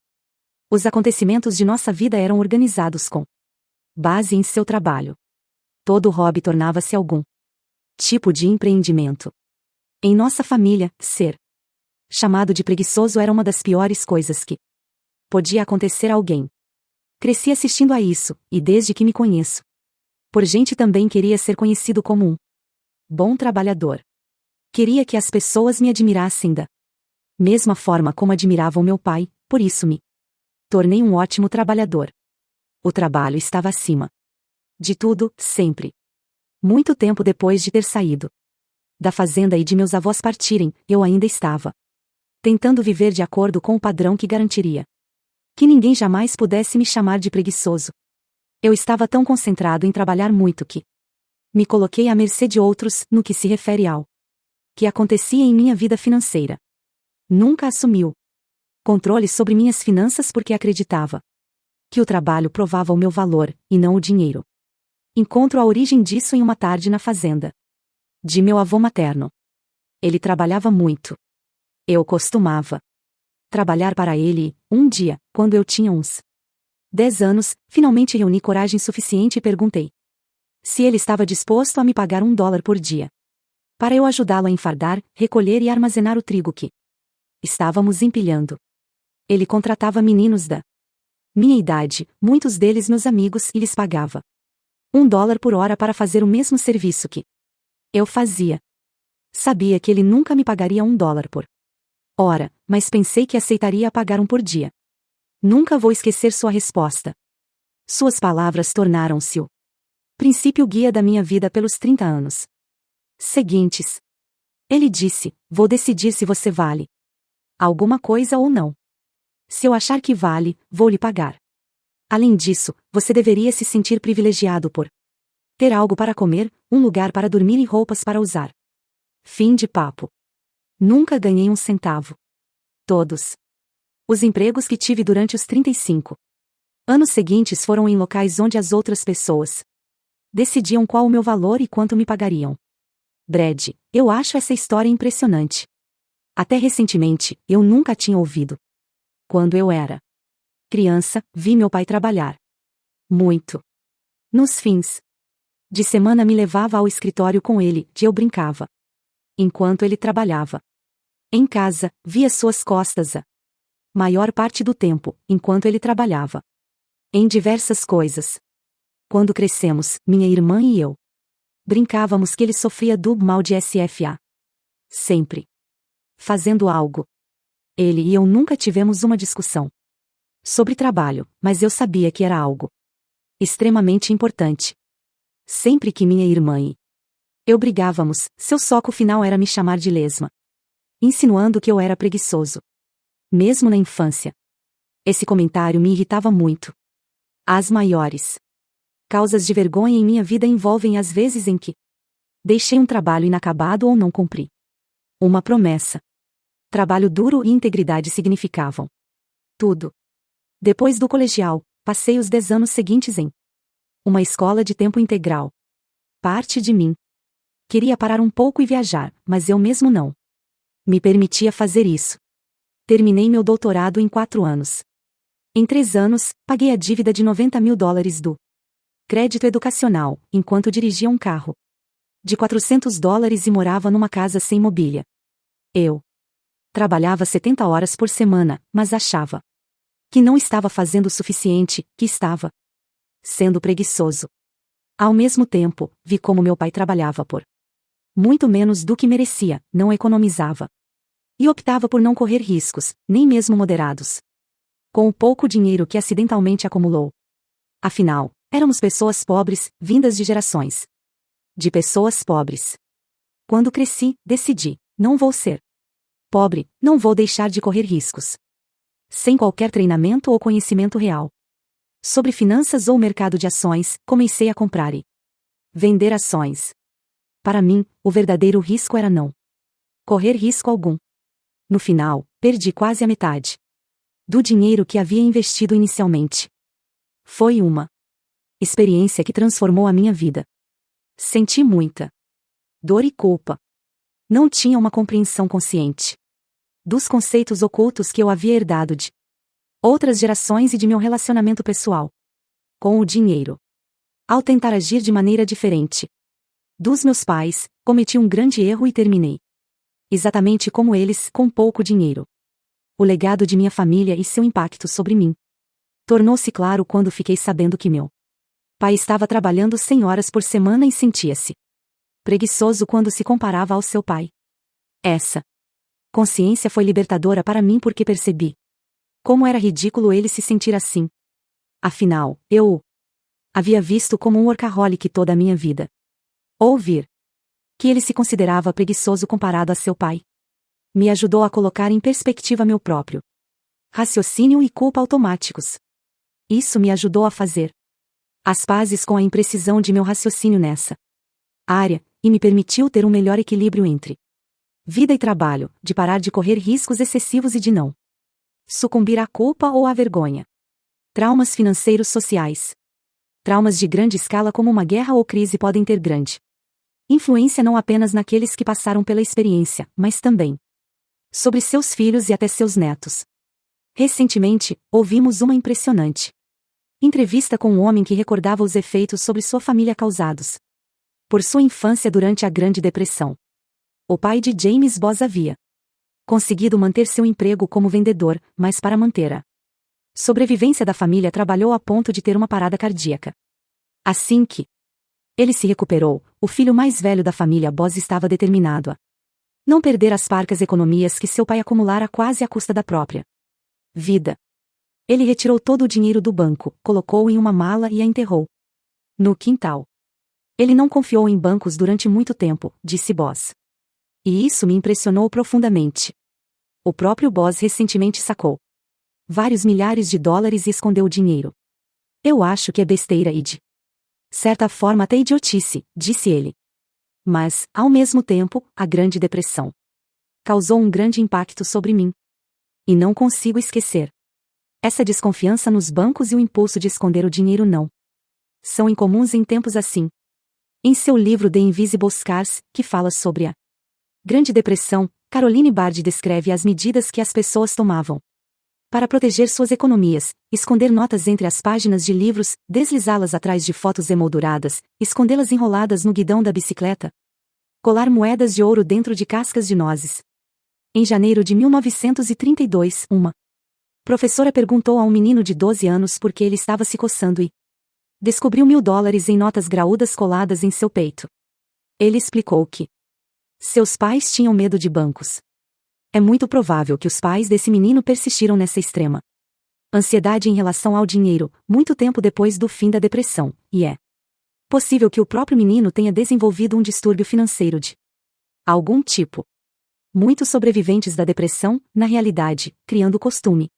os acontecimentos de nossa vida eram organizados com base em seu trabalho. Todo hobby tornava-se algum tipo de empreendimento. Em nossa família, ser chamado de preguiçoso era uma das piores coisas que podia acontecer a alguém. Cresci assistindo a isso, e desde que me conheço por gente também queria ser conhecido como um bom trabalhador. Queria que as pessoas me admirassem da mesma forma como admiravam meu pai, por isso me tornei um ótimo trabalhador. O trabalho estava acima de tudo, sempre. Muito tempo depois de ter saído da fazenda e de meus avós partirem, eu ainda estava tentando viver de acordo com o padrão que garantiria que ninguém jamais pudesse me chamar de preguiçoso. Eu estava tão concentrado em trabalhar muito que me coloquei à mercê de outros no que se refere ao que acontecia em minha vida financeira. Nunca assumiu controle sobre minhas finanças porque acreditava que o trabalho provava o meu valor, e não o dinheiro. Encontro a origem disso em uma tarde na fazenda de meu avô materno. Ele trabalhava muito. Eu costumava trabalhar para ele e, um dia, quando eu tinha uns 10 anos, finalmente reuni coragem suficiente e perguntei se ele estava disposto a me pagar $1 por dia, para eu ajudá-lo a enfardar, recolher e armazenar o trigo que estávamos empilhando. Ele contratava meninos da minha idade, muitos deles meus amigos, e lhes pagava $1 por hora para fazer o mesmo serviço que eu fazia. Sabia que ele nunca me pagaria $1 por hora, mas pensei que aceitaria pagar um por dia. Nunca vou esquecer sua resposta. Suas palavras tornaram-se o princípio guia da minha vida pelos 30 anos seguintes. Ele disse: vou decidir se você vale alguma coisa ou não. Se eu achar que vale, vou lhe pagar. Além disso, você deveria se sentir privilegiado por ter algo para comer, um lugar para dormir e roupas para usar. Fim de papo. Nunca ganhei um centavo. Todos os empregos que tive durante os 35 anos seguintes foram em locais onde as outras pessoas decidiam qual o meu valor e quanto me pagariam. Brad, eu acho essa história impressionante. Até recentemente, eu nunca tinha ouvido. Quando eu era criança, vi meu pai trabalhar muito. Nos fins de semana me levava ao escritório com ele, e eu brincava enquanto ele trabalhava. Em casa, via suas costas a maior parte do tempo, enquanto ele trabalhava em diversas coisas. Quando crescemos, minha irmã e eu brincávamos que ele sofria do mal de SFA. Sempre fazendo algo. Ele e eu nunca tivemos uma discussão sobre trabalho, mas eu sabia que era algo extremamente importante. Sempre que minha irmã e eu brigávamos, seu soco final era me chamar de lesma, insinuando que eu era preguiçoso. Mesmo na infância. Esse comentário me irritava muito. As maiores causas de vergonha em minha vida envolvem as vezes em que deixei um trabalho inacabado ou não cumpri uma promessa. Trabalho duro e integridade significavam tudo. Depois do colegial, passei os 10 anos seguintes em uma escola de tempo integral. Parte de mim queria parar um pouco e viajar, mas eu mesmo não me permitia fazer isso. Terminei meu doutorado em 4 anos. Em 3 anos, paguei a dívida de $90 mil do crédito educacional, enquanto dirigia um carro de $400 e morava numa casa sem mobília. Eu trabalhava 70 horas por semana, mas achava que não estava fazendo o suficiente, que estava sendo preguiçoso. Ao mesmo tempo, vi como meu pai trabalhava por muito menos do que merecia, não economizava e optava por não correr riscos, nem mesmo moderados, com o pouco dinheiro que acidentalmente acumulou. Afinal, éramos pessoas pobres, vindas de gerações de pessoas pobres. Quando cresci, decidi: não vou ser pobre, não vou deixar de correr riscos. Sem qualquer treinamento ou conhecimento real sobre finanças ou mercado de ações, comecei a comprar e vender ações. Para mim, o verdadeiro risco era não correr risco algum. No final, perdi quase a metade do dinheiro que havia investido inicialmente. Foi uma experiência que transformou a minha vida. Senti muita dor e culpa. Não tinha uma compreensão consciente dos conceitos ocultos que eu havia herdado de outras gerações e de meu relacionamento pessoal com o dinheiro. Ao tentar agir de maneira diferente dos meus pais, cometi um grande erro e terminei exatamente como eles, com pouco dinheiro. O legado de minha família e seu impacto sobre mim tornou-se claro quando fiquei sabendo que meu pai estava trabalhando 100 horas por semana e sentia-se preguiçoso quando se comparava ao seu pai. Essa consciência foi libertadora para mim porque percebi como era ridículo ele se sentir assim. Afinal, eu o havia visto como um workaholic toda a minha vida. Ouvir que ele se considerava preguiçoso comparado a seu pai me ajudou a colocar em perspectiva meu próprio raciocínio e culpa automáticos. Isso me ajudou a fazer as pazes com a imprecisão de meu raciocínio nessa área, e me permitiu ter um melhor equilíbrio entre vida e trabalho, de parar de correr riscos excessivos e de não sucumbir à culpa ou à vergonha. Traumas financeiros sociais. Traumas de grande escala como uma guerra ou crise podem ter grande influência não apenas naqueles que passaram pela experiência, mas também sobre seus filhos e até seus netos. Recentemente, ouvimos uma impressionante Entrevista com um homem que recordava os efeitos sobre sua família causados por sua infância durante a Grande Depressão. O pai de James Boss havia conseguido manter seu emprego como vendedor, mas para manter a sobrevivência da família trabalhou a ponto de ter uma parada cardíaca. Assim que ele se recuperou, o filho mais velho da família Boss estava determinado a não perder as parcas economias que seu pai acumulara quase à custa da própria vida. Ele retirou todo o dinheiro do banco, colocou-o em uma mala e a enterrou no quintal. Ele não confiou em bancos durante muito tempo, disse Boss. E isso me impressionou profundamente. O próprio Boss recentemente sacou vários milhares de dólares e escondeu o dinheiro. Eu acho que é besteira e de certa forma até idiotice, disse ele. Mas, ao mesmo tempo, a Grande Depressão causou um grande impacto sobre mim. E não consigo esquecer. Essa desconfiança nos bancos e o impulso de esconder o dinheiro não são incomuns em tempos assim. Em seu livro The Invisible Scars, que fala sobre a Grande Depressão, Caroline Bard descreve as medidas que as pessoas tomavam para proteger suas economias: esconder notas entre as páginas de livros, deslizá-las atrás de fotos emolduradas, escondê-las enroladas no guidão da bicicleta, colar moedas de ouro dentro de cascas de nozes. Em janeiro de 1932, uma professora perguntou a um menino de 12 anos por que ele estava se coçando e descobriu $1000 em notas graúdas coladas em seu peito. Ele explicou que seus pais tinham medo de bancos. É muito provável que os pais desse menino persistiram nessa extrema ansiedade em relação ao dinheiro, muito tempo depois do fim da depressão, e é possível que o próprio menino tenha desenvolvido um distúrbio financeiro de algum tipo. Muitos sobreviventes da depressão, na realidade, criando costume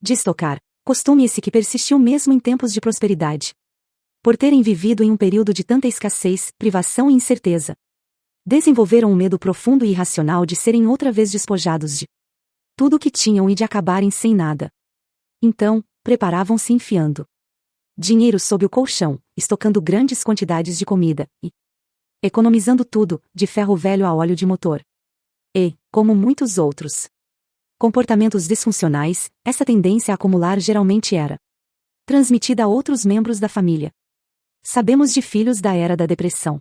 de estocar, costume esse que persistiu mesmo em tempos de prosperidade. Por terem vivido em um período de tanta escassez, privação e incerteza, desenvolveram um medo profundo e irracional de serem outra vez despojados de tudo o que tinham e de acabarem sem nada. Então, preparavam-se enfiando dinheiro sob o colchão, estocando grandes quantidades de comida, e economizando tudo, de ferro velho a óleo de motor. E, como muitos outros comportamentos disfuncionais, essa tendência a acumular geralmente era transmitida a outros membros da família. Sabemos de filhos da era da depressão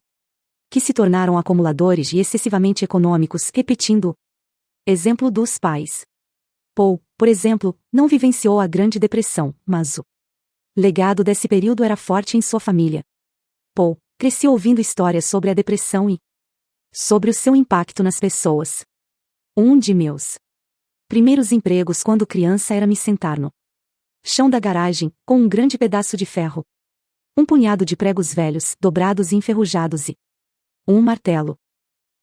que se tornaram acumuladores e excessivamente econômicos, repetindo o exemplo dos pais. Paul, por exemplo, não vivenciou a Grande Depressão, mas o legado desse período era forte em sua família. Paul cresceu ouvindo histórias sobre a depressão e sobre o seu impacto nas pessoas. Um de meus primeiros empregos quando criança era me sentar no chão da garagem, com um grande pedaço de ferro, um punhado de pregos velhos, dobrados e enferrujados e um martelo.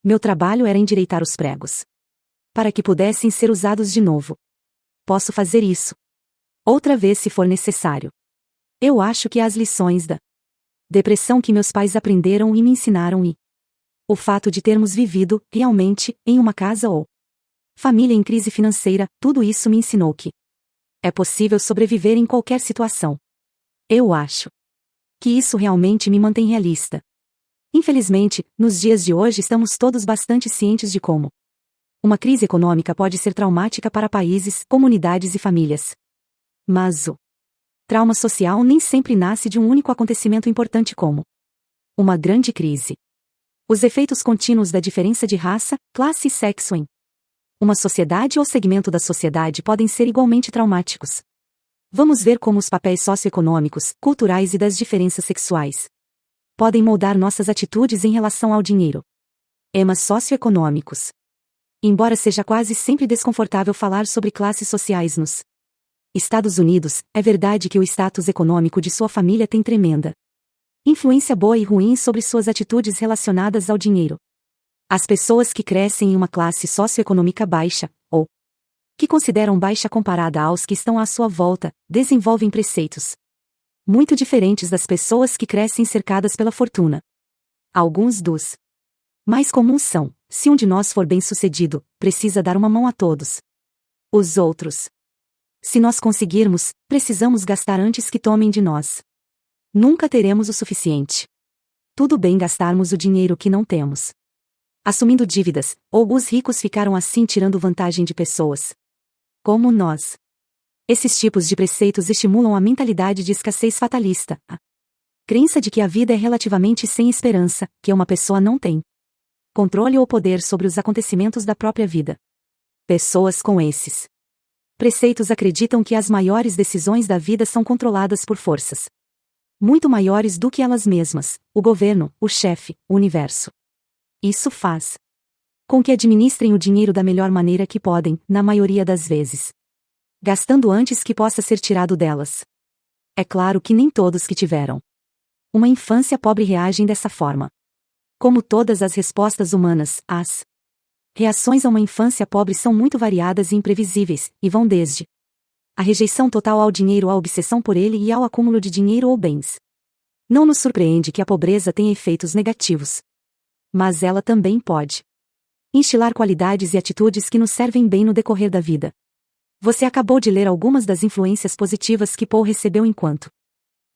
Meu trabalho era endireitar os pregos para que pudessem ser usados de novo. Posso fazer isso outra vez se for necessário. Eu acho que as lições da depressão que meus pais aprenderam e me ensinaram e o fato de termos vivido, realmente, em uma casa ou família em crise financeira, tudo isso me ensinou que é possível sobreviver em qualquer situação. Eu acho que isso realmente me mantém realista. Infelizmente, nos dias de hoje estamos todos bastante cientes de como uma crise econômica pode ser traumática para países, comunidades e famílias. Mas o trauma social nem sempre nasce de um único acontecimento importante como uma grande crise. Os efeitos contínuos da diferença de raça, classe e sexo em uma sociedade ou segmento da sociedade podem ser igualmente traumáticos. Vamos ver como os papéis socioeconômicos, culturais e das diferenças sexuais podem moldar nossas atitudes em relação ao dinheiro. Emas socioeconômicos. Embora seja quase sempre desconfortável falar sobre classes sociais nos Estados Unidos, é verdade que o status econômico de sua família tem tremenda influência boa e ruim sobre suas atitudes relacionadas ao dinheiro. As pessoas que crescem em uma classe socioeconômica baixa, ou que consideram baixa comparada aos que estão à sua volta, desenvolvem preceitos muito diferentes das pessoas que crescem cercadas pela fortuna. Alguns dos mais comuns são: se um de nós for bem-sucedido, precisa dar uma mão a todos os outros. Se nós conseguirmos, precisamos gastar antes que tomem de nós. Nunca teremos o suficiente. Tudo bem gastarmos o dinheiro que não temos assumindo dívidas, ou os ricos ficaram assim tirando vantagem de pessoas como nós. Esses tipos de preceitos estimulam a mentalidade de escassez fatalista, a crença de que a vida é relativamente sem esperança, que uma pessoa não tem controle ou poder sobre os acontecimentos da própria vida. Pessoas com esses preceitos acreditam que as maiores decisões da vida são controladas por forças muito maiores do que elas mesmas, o governo, o chefe, o universo. Isso faz com que administrem o dinheiro da melhor maneira que podem, na maioria das vezes, gastando antes que possa ser tirado delas. É claro que nem todos que tiveram uma infância pobre reagem dessa forma. Como todas as respostas humanas, as reações a uma infância pobre são muito variadas e imprevisíveis, e vão desde a rejeição total ao dinheiro à obsessão por ele e ao acúmulo de dinheiro ou bens. Não nos surpreende que a pobreza tenha efeitos negativos. Mas ela também pode instilar qualidades e atitudes que nos servem bem no decorrer da vida. Você acabou de ler algumas das influências positivas que Paul recebeu enquanto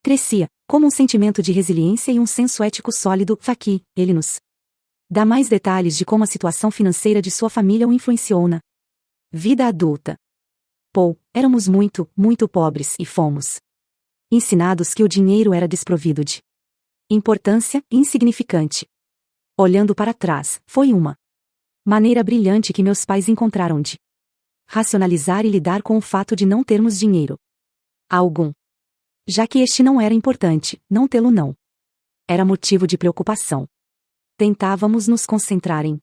crescia, como um sentimento de resiliência e um senso ético sólido. Aqui, ele nos dá mais detalhes de como a situação financeira de sua família o influenciou na vida adulta. Paul, éramos muito, muito pobres e fomos ensinados que o dinheiro era desprovido de importância e insignificante. Olhando para trás, foi uma maneira brilhante que meus pais encontraram de racionalizar e lidar com o fato de não termos dinheiro algum. Já que este não era importante, não tê-lo não era motivo de preocupação. Tentávamos nos concentrar em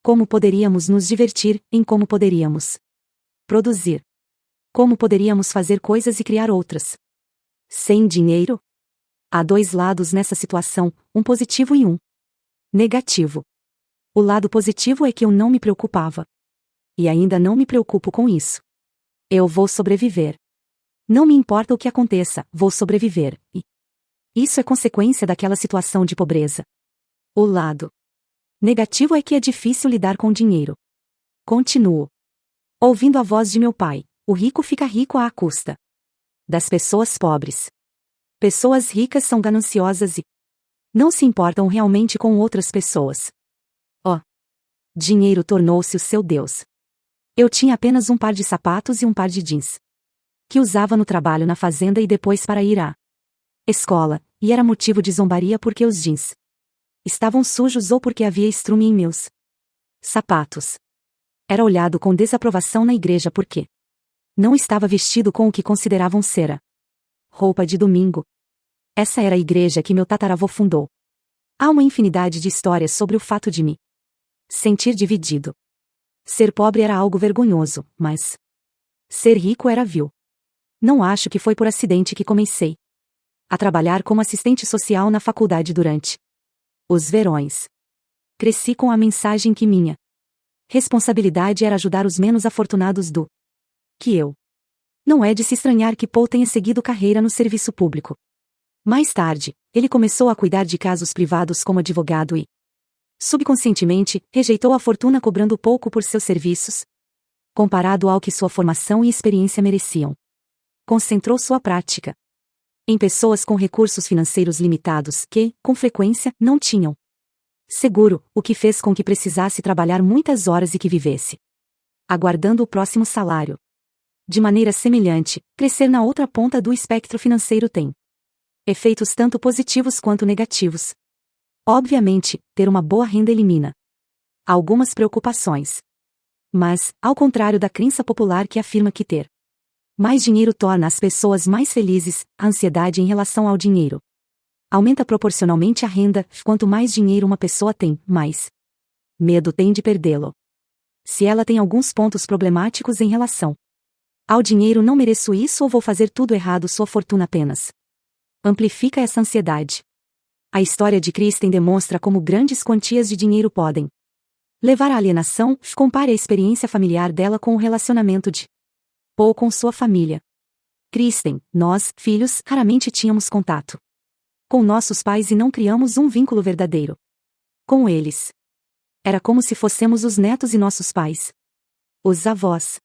como poderíamos nos divertir, em como poderíamos produzir, como poderíamos fazer coisas e criar outras. Sem dinheiro? Há dois lados nessa situação, um positivo e um negativo. O lado positivo é que eu não me preocupava. E ainda não me preocupo com isso. Eu vou sobreviver. Não me importa o que aconteça, vou sobreviver, e isso é consequência daquela situação de pobreza. O lado negativo é que é difícil lidar com dinheiro. Continuo ouvindo a voz de meu pai: o rico fica rico à custa das pessoas pobres. Pessoas ricas são gananciosas e não se importam realmente com outras pessoas. Oh, dinheiro tornou-se o seu Deus. Eu tinha apenas um par de sapatos e um par de jeans que usava no trabalho na fazenda e depois para ir à escola, e era motivo de zombaria porque os jeans estavam sujos ou porque havia estrume em meus sapatos. Era olhado com desaprovação na igreja porque não estava vestido com o que consideravam ser a roupa de domingo. Essa era a igreja que meu tataravô fundou. Há uma infinidade de histórias sobre o fato de me sentir dividido. Ser pobre era algo vergonhoso, mas ser rico era vil. Não acho que foi por acidente que comecei a trabalhar como assistente social na faculdade durante os verões. Cresci com a mensagem que minha responsabilidade era ajudar os menos afortunados do que eu. Não é de se estranhar que Paul tenha seguido carreira no serviço público. Mais tarde, ele começou a cuidar de casos privados como advogado e, subconscientemente, rejeitou a fortuna cobrando pouco por seus serviços, comparado ao que sua formação e experiência mereciam. Concentrou sua prática em pessoas com recursos financeiros limitados que, com frequência, não tinham seguro, o que fez com que precisasse trabalhar muitas horas e que vivesse aguardando o próximo salário. De maneira semelhante, crescer na outra ponta do espectro financeiro tem efeitos tanto positivos quanto negativos. Obviamente, ter uma boa renda elimina algumas preocupações. Mas, ao contrário da crença popular que afirma que ter mais dinheiro torna as pessoas mais felizes, a ansiedade em relação ao dinheiro aumenta proporcionalmente a renda. Quanto mais dinheiro uma pessoa tem, mais medo tem de perdê-lo. Se ela tem alguns pontos problemáticos em relação ao dinheiro, não mereço isso ou vou fazer tudo errado, sua fortuna apenas amplifica essa ansiedade. A história de Kristen demonstra como grandes quantias de dinheiro podem levar à alienação. Compare a experiência familiar dela com o relacionamento de Paul com sua família. Kristen, nós, filhos, raramente tínhamos contato com nossos pais e não criamos um vínculo verdadeiro com eles. Era como se fôssemos os netos e nossos pais os avós.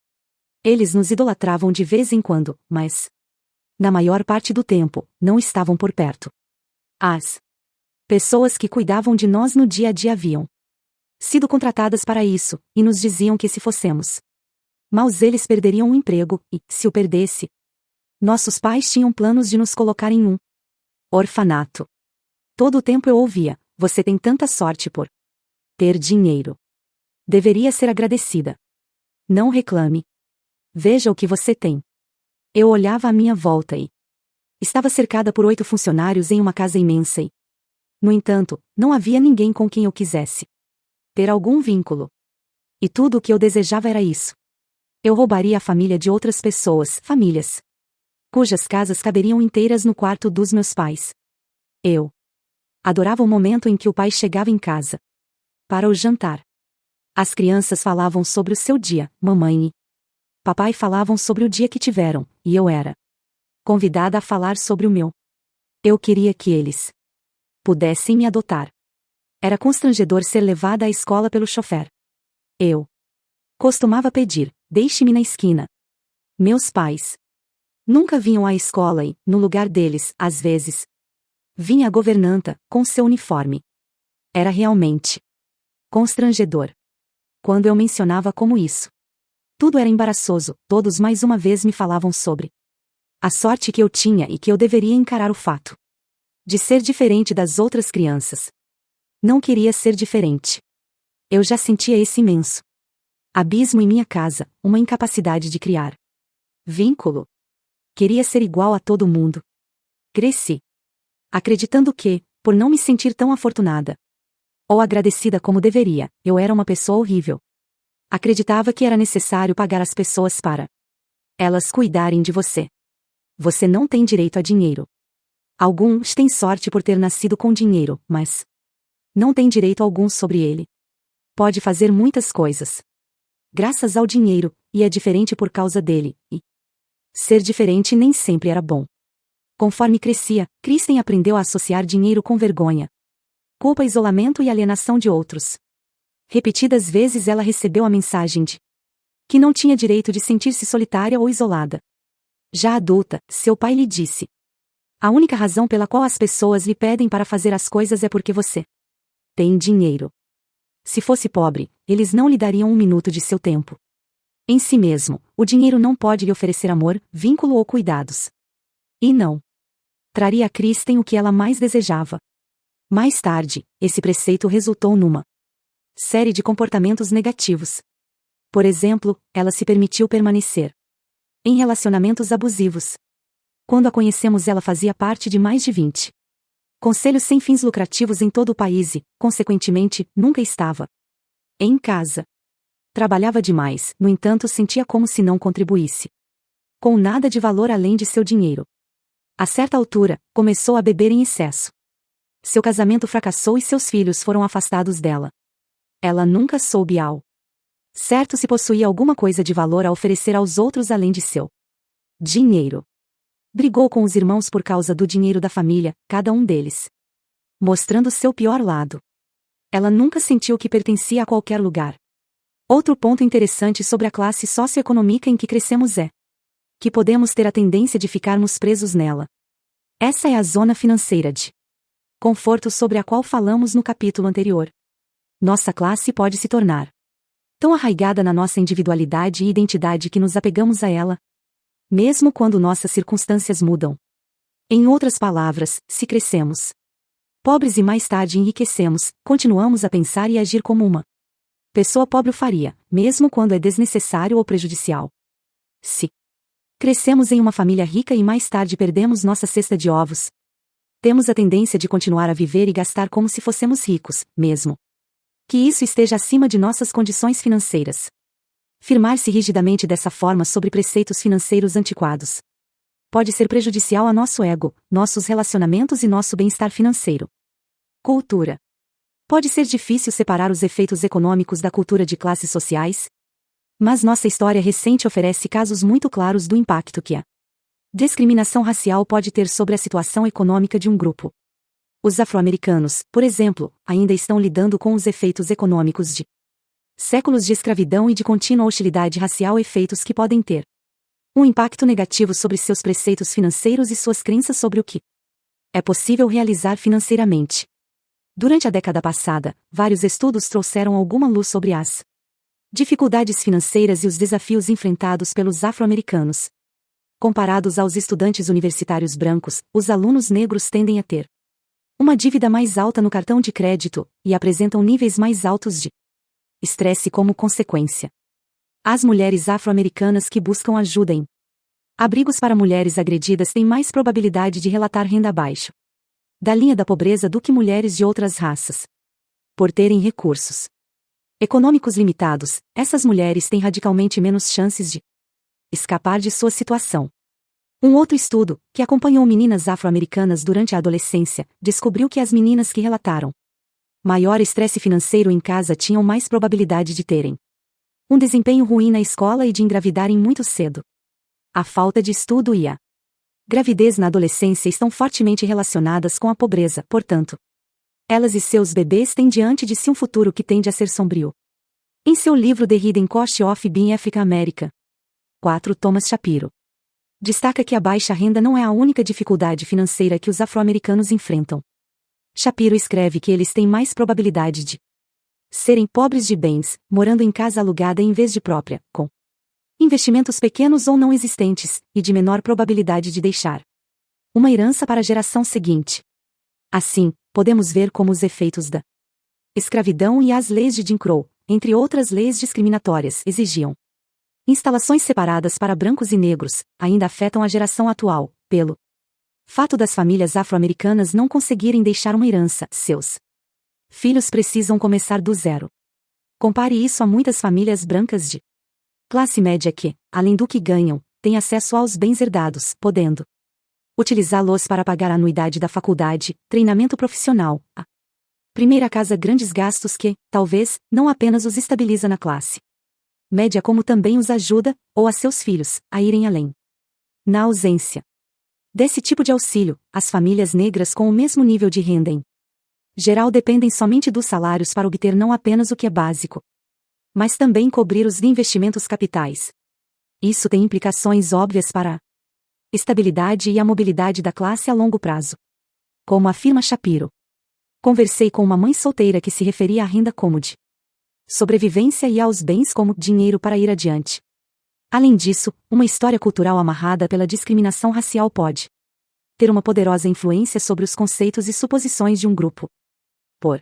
Eles nos idolatravam de vez em quando, mas, na maior parte do tempo, não estavam por perto. As pessoas que cuidavam de nós no dia a dia haviam sido contratadas para isso, e nos diziam que se fôssemos Mas eles perderiam o emprego, e, se o perdesse, nossos pais tinham planos de nos colocar em um orfanato. Todo o tempo eu ouvia: você tem tanta sorte por ter dinheiro. Deveria ser agradecida. Não reclame. Veja o que você tem. Eu olhava à minha volta e estava cercada por 8 funcionários em uma casa imensa e, no entanto, não havia ninguém com quem eu quisesse ter algum vínculo. E tudo o que eu desejava era isso. Eu roubaria a família de outras pessoas, famílias cujas casas caberiam inteiras no quarto dos meus pais. Eu adorava o momento em que o pai chegava em casa para o jantar. As crianças falavam sobre o seu dia, mamãe e papai falavam sobre o dia que tiveram, e eu era convidada a falar sobre o meu. Eu queria que eles pudessem me adotar. Era constrangedor ser levada à escola pelo chofer. Eu costumava pedir: deixe-me na esquina. Meus pais nunca vinham à escola e, no lugar deles, às vezes, vinha a governanta, com seu uniforme. Era realmente constrangedor. Quando eu mencionava como isso tudo era embaraçoso, todos mais uma vez me falavam sobre a sorte que eu tinha e que eu deveria encarar o fato de ser diferente das outras crianças. Não queria ser diferente. Eu já sentia esse imenso abismo em minha casa, uma incapacidade de criar vínculo. Queria ser igual a todo mundo. Cresci acreditando que, por não me sentir tão afortunada ou agradecida como deveria, eu era uma pessoa horrível. Acreditava que era necessário pagar as pessoas para elas cuidarem de você. Você não tem direito a dinheiro. Alguns têm sorte por ter nascido com dinheiro, mas não têm direito algum sobre ele. Pode fazer muitas coisas graças ao dinheiro, e é diferente por causa dele, e ser diferente nem sempre era bom. Conforme crescia, Kristen aprendeu a associar dinheiro com vergonha, culpa, isolamento e alienação de outros. Repetidas vezes ela recebeu a mensagem de que não tinha direito de sentir-se solitária ou isolada. Já adulta, seu pai lhe disse: a única razão pela qual as pessoas lhe pedem para fazer as coisas é porque você tem dinheiro. Se fosse pobre, eles não lhe dariam um minuto de seu tempo. Em si mesmo, o dinheiro não pode lhe oferecer amor, vínculo ou cuidados. E não traria a Kristen o que ela mais desejava. Mais tarde, esse preceito resultou numa série de comportamentos negativos. Por exemplo, ela se permitiu permanecer em relacionamentos abusivos. Quando a conhecemos, ela fazia parte de mais de 20 conselhos sem fins lucrativos em todo o país e, consequentemente, nunca estava em casa. Trabalhava demais, no entanto, sentia como se não contribuísse com nada de valor além de seu dinheiro. A certa altura, começou a beber em excesso. Seu casamento fracassou e seus filhos foram afastados dela. Ela nunca soube ao certo se possuía alguma coisa de valor a oferecer aos outros além de seu dinheiro. Brigou com os irmãos por causa do dinheiro da família, cada um deles mostrando seu pior lado. Ela nunca sentiu que pertencia a qualquer lugar. Outro ponto interessante sobre a classe socioeconômica em que crescemos é que podemos ter a tendência de ficarmos presos nela. Essa é a zona financeira de conforto sobre a qual falamos no capítulo anterior. Nossa classe pode se tornar tão arraigada na nossa individualidade e identidade que nos apegamos a ela, mesmo quando nossas circunstâncias mudam. Em outras palavras, se crescemos pobres e mais tarde enriquecemos, continuamos a pensar e agir como uma pessoa pobre o faria, mesmo quando é desnecessário ou prejudicial. Se crescemos em uma família rica e mais tarde perdemos nossa cesta de ovos, temos a tendência de continuar a viver e gastar como se fossemos ricos, mesmo que isso esteja acima de nossas condições financeiras. Firmar-se rigidamente dessa forma sobre preceitos financeiros antiquados pode ser prejudicial a nosso ego, nossos relacionamentos e nosso bem-estar financeiro. Cultura. Pode ser difícil separar os efeitos econômicos da cultura de classes sociais, mas nossa história recente oferece casos muito claros do impacto que a discriminação racial pode ter sobre a situação econômica de um grupo. Os afro-americanos, por exemplo, ainda estão lidando com os efeitos econômicos de séculos de escravidão e de contínua hostilidade racial, efeitos que podem ter um impacto negativo sobre seus preceitos financeiros e suas crenças sobre o que é possível realizar financeiramente. Durante a década passada, vários estudos trouxeram alguma luz sobre as Dificuldades financeiras e os desafios enfrentados pelos afro-americanos. Comparados aos estudantes universitários brancos, os alunos negros tendem a ter uma dívida mais alta no cartão de crédito e apresentam níveis mais altos de estresse como consequência. As mulheres afro-americanas que buscam ajuda em abrigos para mulheres agredidas têm mais probabilidade de relatar renda abaixo da linha da pobreza do que mulheres de outras raças. Por terem recursos econômicos limitados, essas mulheres têm radicalmente menos chances de escapar de sua situação. Um outro estudo, que acompanhou meninas afro-americanas durante a adolescência, descobriu que as meninas que relataram maior estresse financeiro em casa tinham mais probabilidade de terem um desempenho ruim na escola e de engravidarem muito cedo. A falta de estudo e a gravidez na adolescência estão fortemente relacionadas com a pobreza, portanto, elas e seus bebês têm diante de si um futuro que tende a ser sombrio. Em seu livro The Hidden Cost of Being African American, 4. Thomas Shapiro destaca que a baixa renda não é a única dificuldade financeira que os afro-americanos enfrentam. Shapiro escreve que eles têm mais probabilidade de serem pobres de bens, morando em casa alugada em vez de própria, com investimentos pequenos ou não existentes, e de menor probabilidade de deixar uma herança para a geração seguinte. Assim, podemos ver como os efeitos da escravidão e as leis de Jim Crow, entre outras leis discriminatórias, exigiam instalações separadas para brancos e negros, ainda afetam a geração atual, pelo fato das famílias afro-americanas não conseguirem deixar uma herança, seus filhos precisam começar do zero. Compare isso a muitas famílias brancas de classe média que, além do que ganham, têm acesso aos bens herdados, podendo utilizá-los para pagar a anuidade da faculdade, treinamento profissional, a primeira casa, grandes gastos que, talvez, não apenas os estabiliza na classe média como também os ajuda, ou a seus filhos, a irem além. Na ausência desse tipo de auxílio, as famílias negras com o mesmo nível de renda em geral dependem somente dos salários para obter não apenas o que é básico, mas também cobrir os investimentos capitais. Isso tem implicações óbvias para a estabilidade e a mobilidade da classe a longo prazo. Como afirma Shapiro, conversei com uma mãe solteira que se referia à renda como de sobrevivência e aos bens como dinheiro para ir adiante. Além disso, uma história cultural amarrada pela discriminação racial pode ter uma poderosa influência sobre os conceitos e suposições de um grupo. Por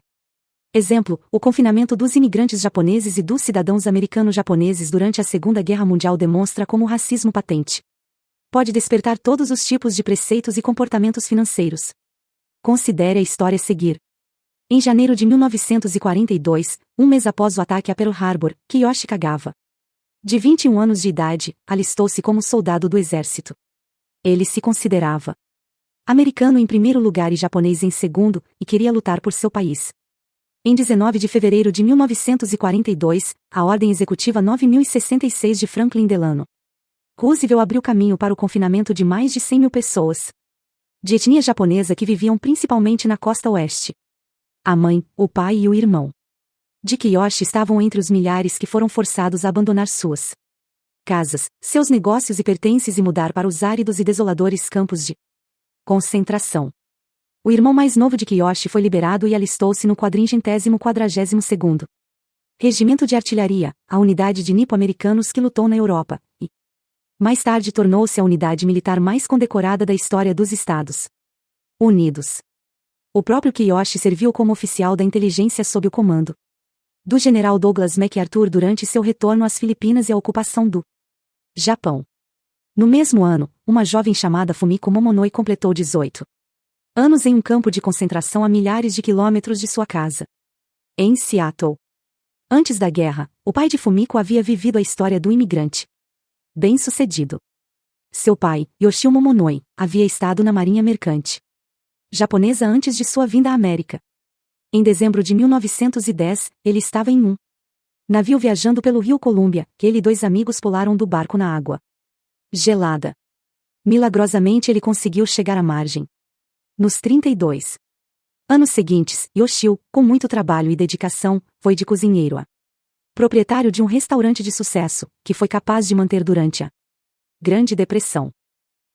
exemplo, o confinamento dos imigrantes japoneses e dos cidadãos americano-japoneses durante a Segunda Guerra Mundial demonstra como o racismo patente pode despertar todos os tipos de preceitos e comportamentos financeiros. Considere a história a seguir. Em janeiro de 1942, um mês após o ataque a Pearl Harbor, Kiyoshi Kagawa, de 21 anos de idade, alistou-se como soldado do exército. Ele se considerava americano em primeiro lugar e japonês em segundo, e queria lutar por seu país. Em 19 de fevereiro de 1942, a Ordem Executiva 9066 de Franklin Delano Roosevelt abriu caminho para o confinamento de mais de 100 mil pessoas de etnia japonesa que viviam principalmente na costa oeste. A mãe, o pai e o irmão de Kiyoshi estavam entre os milhares que foram forçados a abandonar suas casas, seus negócios e pertences e mudar para os áridos e desoladores campos de concentração. O irmão mais novo de Kiyoshi foi liberado e alistou-se no 442º Regimento de Artilharia, a unidade de nipo-americanos que lutou na Europa, e mais tarde tornou-se a unidade militar mais condecorada da história dos Estados Unidos. O próprio Kiyoshi serviu como oficial da inteligência sob o comando do general Douglas MacArthur durante seu retorno às Filipinas e a ocupação do Japão. No mesmo ano, uma jovem chamada Fumiko Momonoi completou 18 anos em um campo de concentração a milhares de quilômetros de sua casa, em Seattle. Antes da guerra, o pai de Fumiko havia vivido a história do imigrante bem-sucedido. Seu pai, Yoshio Momonoi, havia estado na marinha mercante japonesa antes de sua vinda à América. Em dezembro de 1910, ele estava em um navio viajando pelo rio Columbia, que ele e dois amigos pularam do barco na água gelada. Milagrosamente ele conseguiu chegar à margem. Nos 32 anos seguintes, Yoshio, com muito trabalho e dedicação, foi de cozinheiro a proprietário de um restaurante de sucesso, que foi capaz de manter durante a Grande Depressão.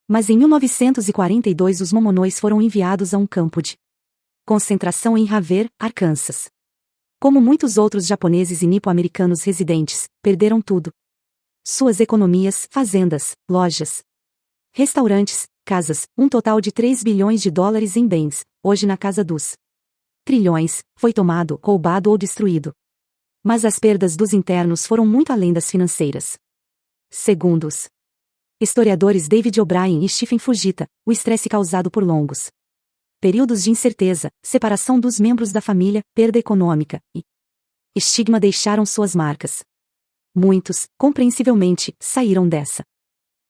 Mas em 1942 os Momonois foram enviados a um campo de concentração em Havre, Arkansas. Como muitos outros japoneses e nipo-americanos residentes, perderam tudo. Suas economias, fazendas, lojas, restaurantes, casas, um total de 3 bilhões de dólares em bens, hoje na casa dos trilhões, foi tomado, roubado ou destruído. Mas as perdas dos internos foram muito além das financeiras. Segundo os historiadores David O'Brien e Stephen Fujita, o estresse causado por longos períodos de incerteza, separação dos membros da família, perda econômica e estigma deixaram suas marcas. Muitos, compreensivelmente, saíram dessa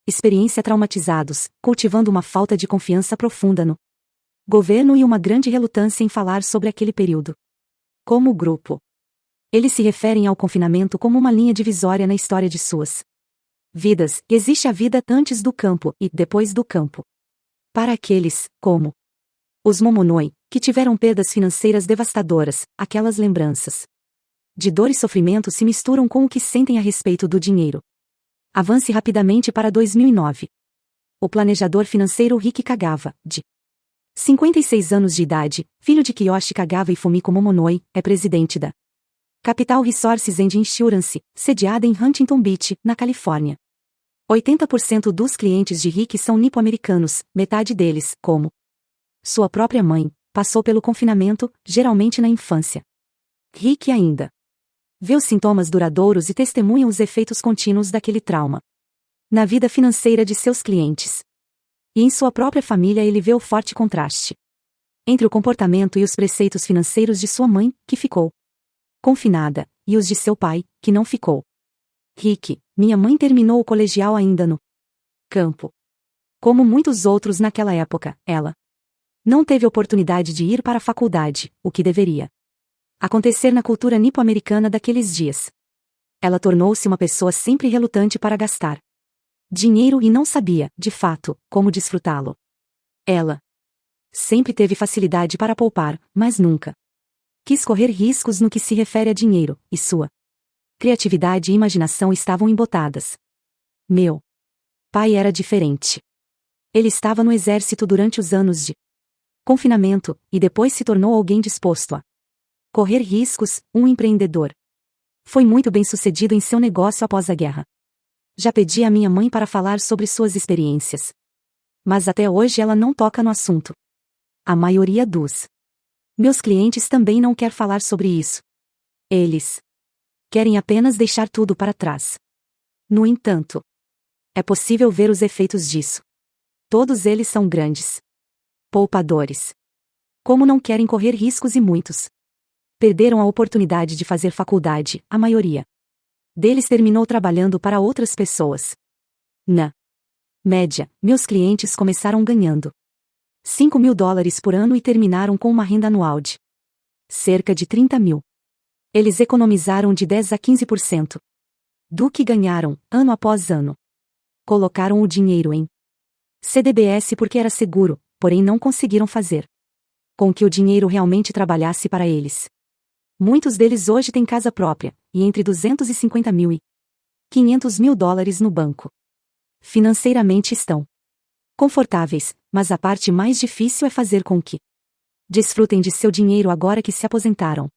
experiência traumatizados, cultivando uma falta de confiança profunda no governo e uma grande relutância em falar sobre aquele período. Como grupo, eles se referem ao confinamento como uma linha divisória na história de suas vidas. Existe a vida antes do campo e depois do campo. Para aqueles, como os Momonoi, que tiveram perdas financeiras devastadoras, aquelas lembranças de dor e sofrimento se misturam com o que sentem a respeito do dinheiro. Avance rapidamente para 2009. O planejador financeiro Rick Kagawa, de 56 anos de idade, filho de Kiyoshi Kagawa e Fumiko Momonoi, é presidente da Capital Resources and Insurance, sediada em Huntington Beach, na Califórnia. 80% dos clientes de Rick são nipo-americanos, metade deles, como sua própria mãe, passou pelo confinamento, geralmente na infância. Rick ainda vê os sintomas duradouros e testemunha os efeitos contínuos daquele trauma na vida financeira de seus clientes. E em sua própria família ele vê o forte contraste entre o comportamento e os preceitos financeiros de sua mãe, que ficou confinada, e os de seu pai, que não ficou. Rick, minha mãe terminou o colegial ainda no campo. Como muitos outros naquela época, ela não teve oportunidade de ir para a faculdade, o que deveria acontecer na cultura nipo-americana daqueles dias. Ela tornou-se uma pessoa sempre relutante para gastar dinheiro e não sabia, de fato, como desfrutá-lo. Ela sempre teve facilidade para poupar, mas nunca quis correr riscos no que se refere a dinheiro, e sua criatividade e imaginação estavam embotadas. Meu pai era diferente. Ele estava no exército durante os anos de confinamento, e depois se tornou alguém disposto a correr riscos, um empreendedor. Foi muito bem-sucedido em seu negócio após a guerra. Já pedi à minha mãe para falar sobre suas experiências. Mas até hoje ela não toca no assunto. A maioria dos meus clientes também não quer falar sobre isso. Eles querem apenas deixar tudo para trás. No entanto, é possível ver os efeitos disso. Todos eles são grandes poupadores. Como não querem correr riscos e muitos perderam a oportunidade de fazer faculdade, a maioria deles terminou trabalhando para outras pessoas. Na média, meus clientes começaram ganhando $5.000 por ano e terminaram com uma renda anual de cerca de 30 mil. Eles economizaram de 10 a 15% do que ganharam, ano após ano. Colocaram o dinheiro em CDBS porque era seguro, porém não conseguiram fazer com que o dinheiro realmente trabalhasse para eles. Muitos deles hoje têm casa própria, e entre 250 mil e 500 mil dólares no banco. Financeiramente estão confortáveis, mas a parte mais difícil é fazer com que desfrutem de seu dinheiro agora que se aposentaram.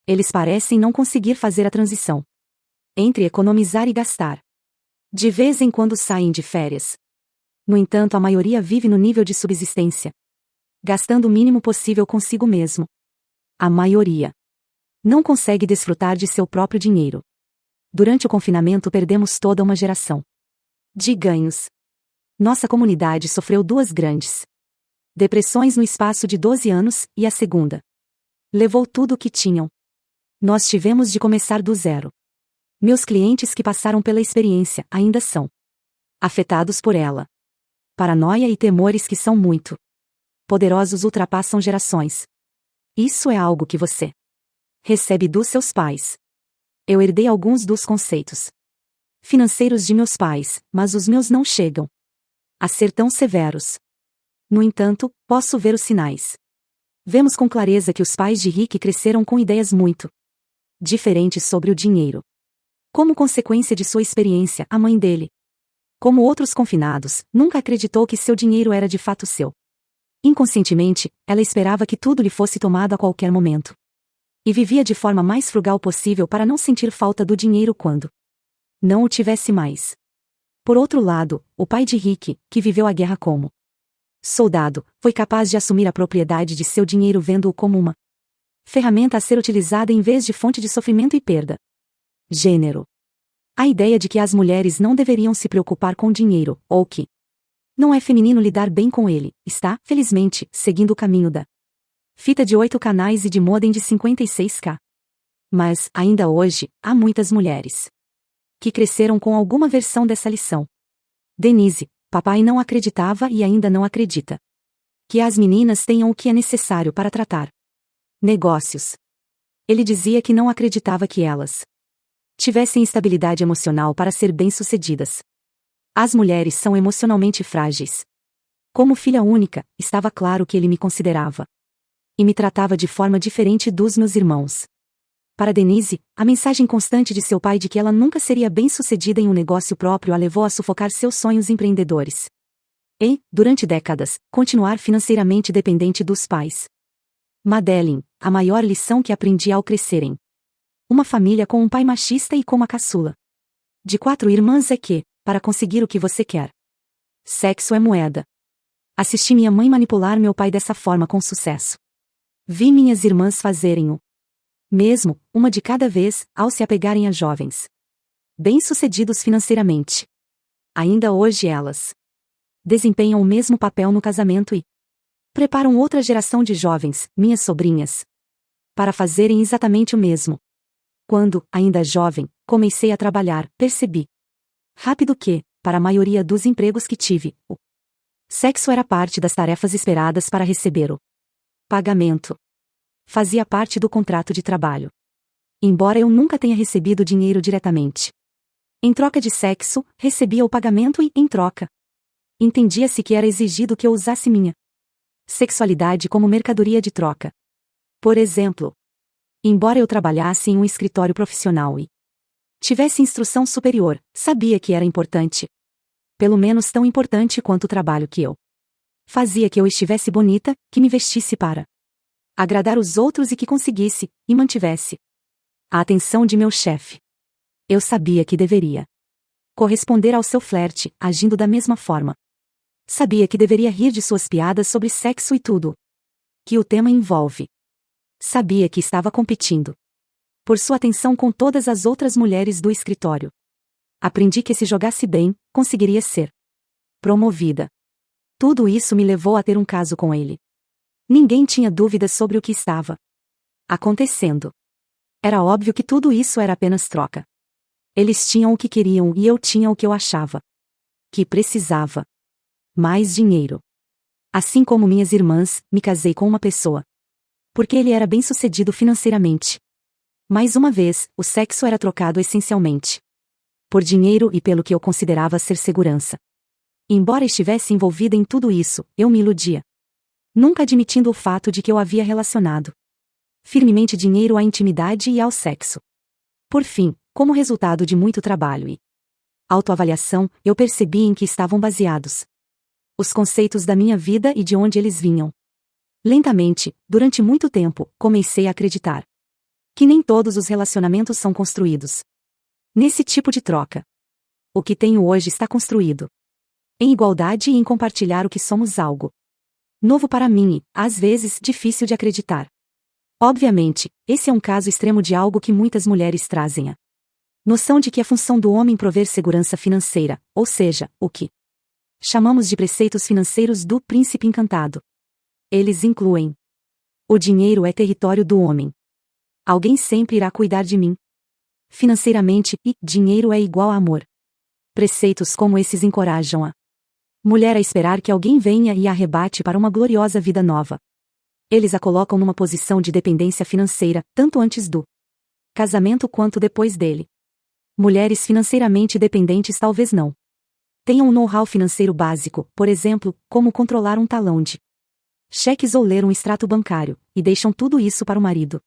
Eles parecem não conseguir fazer a transição entre economizar e gastar. De vez em quando saem de férias. No entanto, a maioria vive no nível de subsistência, gastando o mínimo possível consigo mesmo. A maioria não consegue desfrutar de seu próprio dinheiro. Durante o confinamento perdemos toda uma geração de ganhos. Nossa comunidade sofreu duas grandes depressões no espaço de 12 anos, e a segunda levou tudo o que tinham. Nós tivemos de começar do zero. Meus clientes que passaram pela experiência ainda são afetados por ela. Paranoia e temores que são muito poderosos ultrapassam gerações. Isso é algo que você recebe dos seus pais. Eu herdei alguns dos conceitos financeiros de meus pais, mas os meus não chegam a ser tão severos. No entanto, posso ver os sinais. Vemos com clareza que os pais de Rick cresceram com ideias muito diferentes sobre o dinheiro. Como consequência de sua experiência, a mãe dele, como outros confinados, nunca acreditou que seu dinheiro era de fato seu. Inconscientemente, ela esperava que tudo lhe fosse tomado a qualquer momento. E vivia de forma mais frugal possível para não sentir falta do dinheiro quando não o tivesse mais. Por outro lado, o pai de Rick, que viveu a guerra como soldado, foi capaz de assumir a propriedade de seu dinheiro vendo-o como uma ferramenta a ser utilizada em vez de fonte de sofrimento e perda. Gênero. A ideia de que as mulheres não deveriam se preocupar com dinheiro, ou que não é feminino lidar bem com ele, está, felizmente, seguindo o caminho da fita de 8 canais e de modem de 56K. Mas, ainda hoje, há muitas mulheres que cresceram com alguma versão dessa lição. Denise, papai não acreditava e ainda não acredita que as meninas tenham o que é necessário para tratar negócios. Ele dizia que não acreditava que elas tivessem estabilidade emocional para ser bem-sucedidas. As mulheres são emocionalmente frágeis. Como filha única, estava claro que ele me considerava e me tratava de forma diferente dos meus irmãos. Para Denise, a mensagem constante de seu pai de que ela nunca seria bem-sucedida em um negócio próprio a levou a sufocar seus sonhos empreendedores. E, durante décadas, continuar financeiramente dependente dos pais. Madeline, a maior lição que aprendi ao crescer em uma família com um pai machista e com uma caçula de 4 irmãs é que, para conseguir o que você quer, sexo é moeda. Assisti minha mãe manipular meu pai dessa forma com sucesso. Vi minhas irmãs fazerem-o mesmo, uma de cada vez, ao se apegarem a jovens bem-sucedidos financeiramente. Ainda hoje elas desempenham o mesmo papel no casamento e preparam outra geração de jovens, minhas sobrinhas, para fazerem exatamente o mesmo. Quando, ainda jovem, comecei a trabalhar, percebi rápido que, para a maioria dos empregos que tive, o sexo era parte das tarefas esperadas para receber o pagamento. Fazia parte do contrato de trabalho. Embora eu nunca tenha recebido dinheiro diretamente. Em troca de sexo, recebia o pagamento e, em troca, entendia-se que era exigido que eu usasse minha sexualidade como mercadoria de troca. Por exemplo, embora eu trabalhasse em um escritório profissional e tivesse instrução superior, sabia que era importante. Pelo menos tão importante quanto o trabalho que eu fazia que eu estivesse bonita, que me vestisse para agradar os outros e que conseguisse, e mantivesse a atenção de meu chefe. Eu sabia que deveria corresponder ao seu flerte, agindo da mesma forma. Sabia que deveria rir de suas piadas sobre sexo e tudo que o tema envolve. Sabia que estava competindo por sua atenção com todas as outras mulheres do escritório. Aprendi que se jogasse bem, conseguiria ser promovida. Tudo isso me levou a ter um caso com ele. Ninguém tinha dúvidas sobre o que estava acontecendo. Era óbvio que tudo isso era apenas troca. Eles tinham o que queriam e eu tinha o que eu achava que precisava. Mais dinheiro. Assim como minhas irmãs, me casei com uma pessoa porque ele era bem-sucedido financeiramente. Mais uma vez, o sexo era trocado essencialmente por dinheiro e pelo que eu considerava ser segurança. Embora estivesse envolvida em tudo isso, eu me iludia, nunca admitindo o fato de que eu havia relacionado firmemente dinheiro à intimidade e ao sexo. Por fim, como resultado de muito trabalho e autoavaliação, eu percebi em que estavam baseados os conceitos da minha vida e de onde eles vinham. Lentamente, durante muito tempo, comecei a acreditar que nem todos os relacionamentos são construídos nesse tipo de troca. O que tenho hoje está construído em igualdade e em compartilhar o que somos, algo novo para mim e, às vezes, difícil de acreditar. Obviamente, esse é um caso extremo de algo que muitas mulheres trazem a noção de que é função do homem prover segurança financeira, ou seja, o que chamamos de preceitos financeiros do príncipe encantado. Eles incluem: o dinheiro é território do homem. Alguém sempre irá cuidar de mim financeiramente e dinheiro é igual a amor. Preceitos como esses encorajam a mulher a esperar que alguém venha e a arrebate para uma gloriosa vida nova. Eles a colocam numa posição de dependência financeira, tanto antes do casamento quanto depois dele. Mulheres financeiramente dependentes talvez não tenham um know-how financeiro básico, por exemplo, como controlar um talão de cheques ou ler um extrato bancário, e deixam tudo isso para o marido.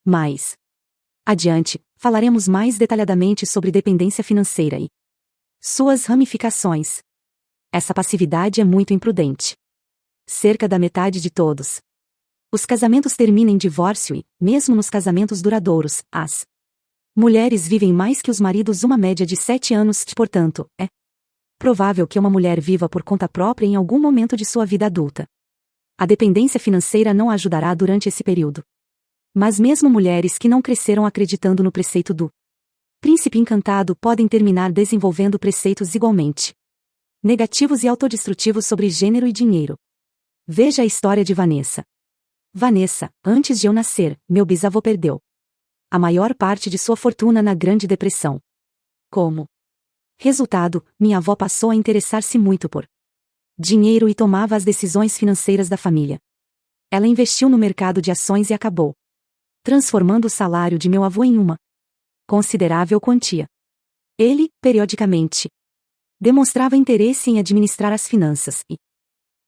Mais adiante, falaremos mais detalhadamente sobre dependência financeira e suas ramificações. Essa passividade é muito imprudente. Cerca da metade de todos Os casamentos terminam em divórcio e, mesmo nos casamentos duradouros, as mulheres vivem mais que os maridos, uma média de 7 anos, portanto, é provável que uma mulher viva por conta própria em algum momento de sua vida adulta. A dependência financeira não a ajudará durante esse período. Mas mesmo mulheres que não cresceram acreditando no preceito do príncipe encantado podem terminar desenvolvendo preceitos igualmente negativos e autodestrutivos sobre gênero e dinheiro. Veja a história de Vanessa. Vanessa, antes de eu nascer, meu bisavô perdeu a maior parte de sua fortuna na Grande Depressão. Como resultado, minha avó passou a interessar-se muito por dinheiro e tomava as decisões financeiras da família. Ela investiu no mercado de ações e acabou transformando o salário de meu avô em uma considerável quantia. Ele, periodicamente, demonstrava interesse em administrar as finanças e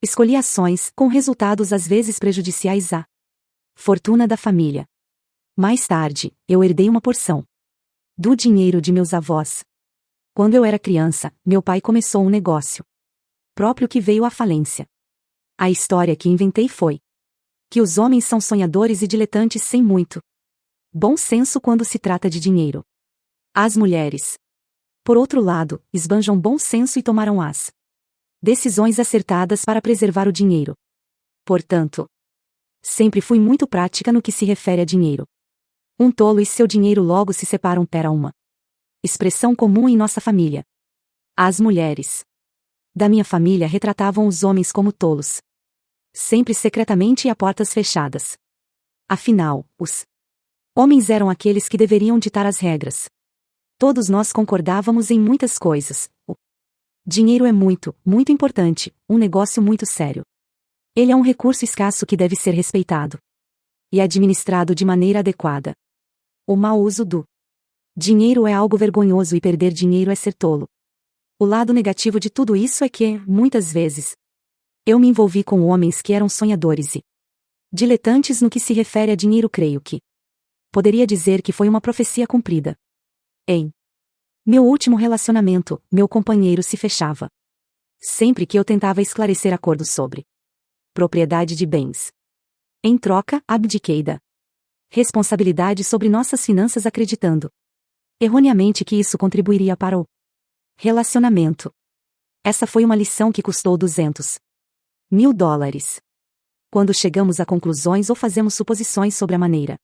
escolhia ações com resultados às vezes prejudiciais à fortuna da família. Mais tarde, eu herdei uma porção do dinheiro de meus avós. Quando eu era criança, meu pai começou um negócio próprio que veio à falência. A história que inventei foi que os homens são sonhadores e diletantes sem muito bom senso quando se trata de dinheiro. As mulheres, por outro lado, esbanjam bom senso e tomaram as decisões acertadas para preservar o dinheiro. Portanto, sempre fui muito prática no que se refere a dinheiro. Um tolo e seu dinheiro logo se separam, era uma expressão comum em nossa família. As mulheres da minha família retratavam os homens como tolos, sempre secretamente e a portas fechadas. Afinal, os homens eram aqueles que deveriam ditar as regras. Todos nós concordávamos em muitas coisas. O dinheiro é muito, muito importante, um negócio muito sério. Ele é um recurso escasso que deve ser respeitado e administrado de maneira adequada. O mau uso do dinheiro é algo vergonhoso e perder dinheiro é ser tolo. O lado negativo de tudo isso é que, muitas vezes, eu me envolvi com homens que eram sonhadores e diletantes no que se refere a dinheiro. Creio que poderia dizer que foi uma profecia cumprida. Em meu último relacionamento, meu companheiro se fechava sempre que eu tentava esclarecer acordos sobre propriedade de bens. Em troca, abdiquei da responsabilidade sobre nossas finanças, acreditando erroneamente que isso contribuiria para o relacionamento. Essa foi uma lição que custou $200.000. Quando chegamos a conclusões ou fazemos suposições sobre a maneira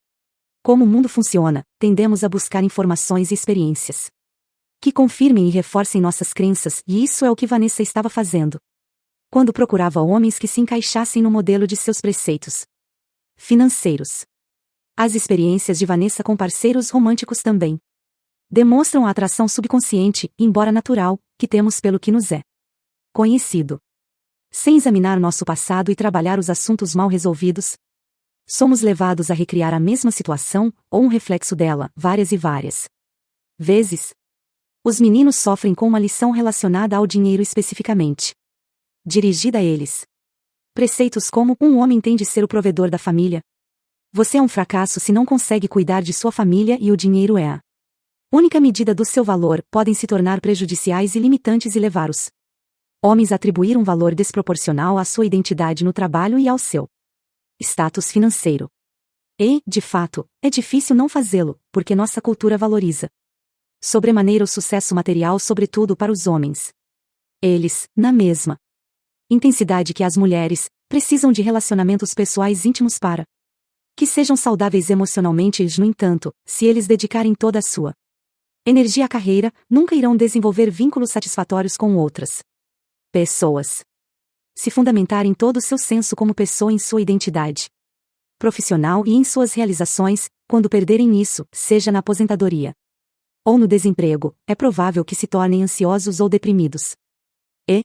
como o mundo funciona, tendemos a buscar informações e experiências que confirmem e reforcem nossas crenças, e isso é o que Vanessa estava fazendo quando procurava homens que se encaixassem no modelo de seus preceitos financeiros. As experiências de Vanessa com parceiros românticos também demonstram a atração subconsciente, embora natural, que temos pelo que nos é conhecido. Sem examinar nosso passado e trabalhar os assuntos mal resolvidos, somos levados a recriar a mesma situação, ou um reflexo dela, várias e várias vezes. Os meninos sofrem com uma lição relacionada ao dinheiro especificamente dirigida a eles. Preceitos como: um homem tem de ser o provedor da família. Você é um fracasso se não consegue cuidar de sua família, e o dinheiro é a única medida do seu valor, podem se tornar prejudiciais e limitantes e levar os homens a atribuir um valor desproporcional à sua identidade no trabalho e ao seu status financeiro. E, de fato, é difícil não fazê-lo, porque nossa cultura valoriza sobremaneira o sucesso material, sobretudo para os homens. Eles, na mesma intensidade que as mulheres, precisam de relacionamentos pessoais íntimos para que sejam saudáveis emocionalmente e, no entanto, se eles dedicarem toda a sua energia à carreira, nunca irão desenvolver vínculos satisfatórios com outras pessoas. Se fundamentarem todo o seu senso como pessoa em sua identidade profissional e em suas realizações, quando perderem isso, seja na aposentadoria ou no desemprego, é provável que se tornem ansiosos ou deprimidos. E,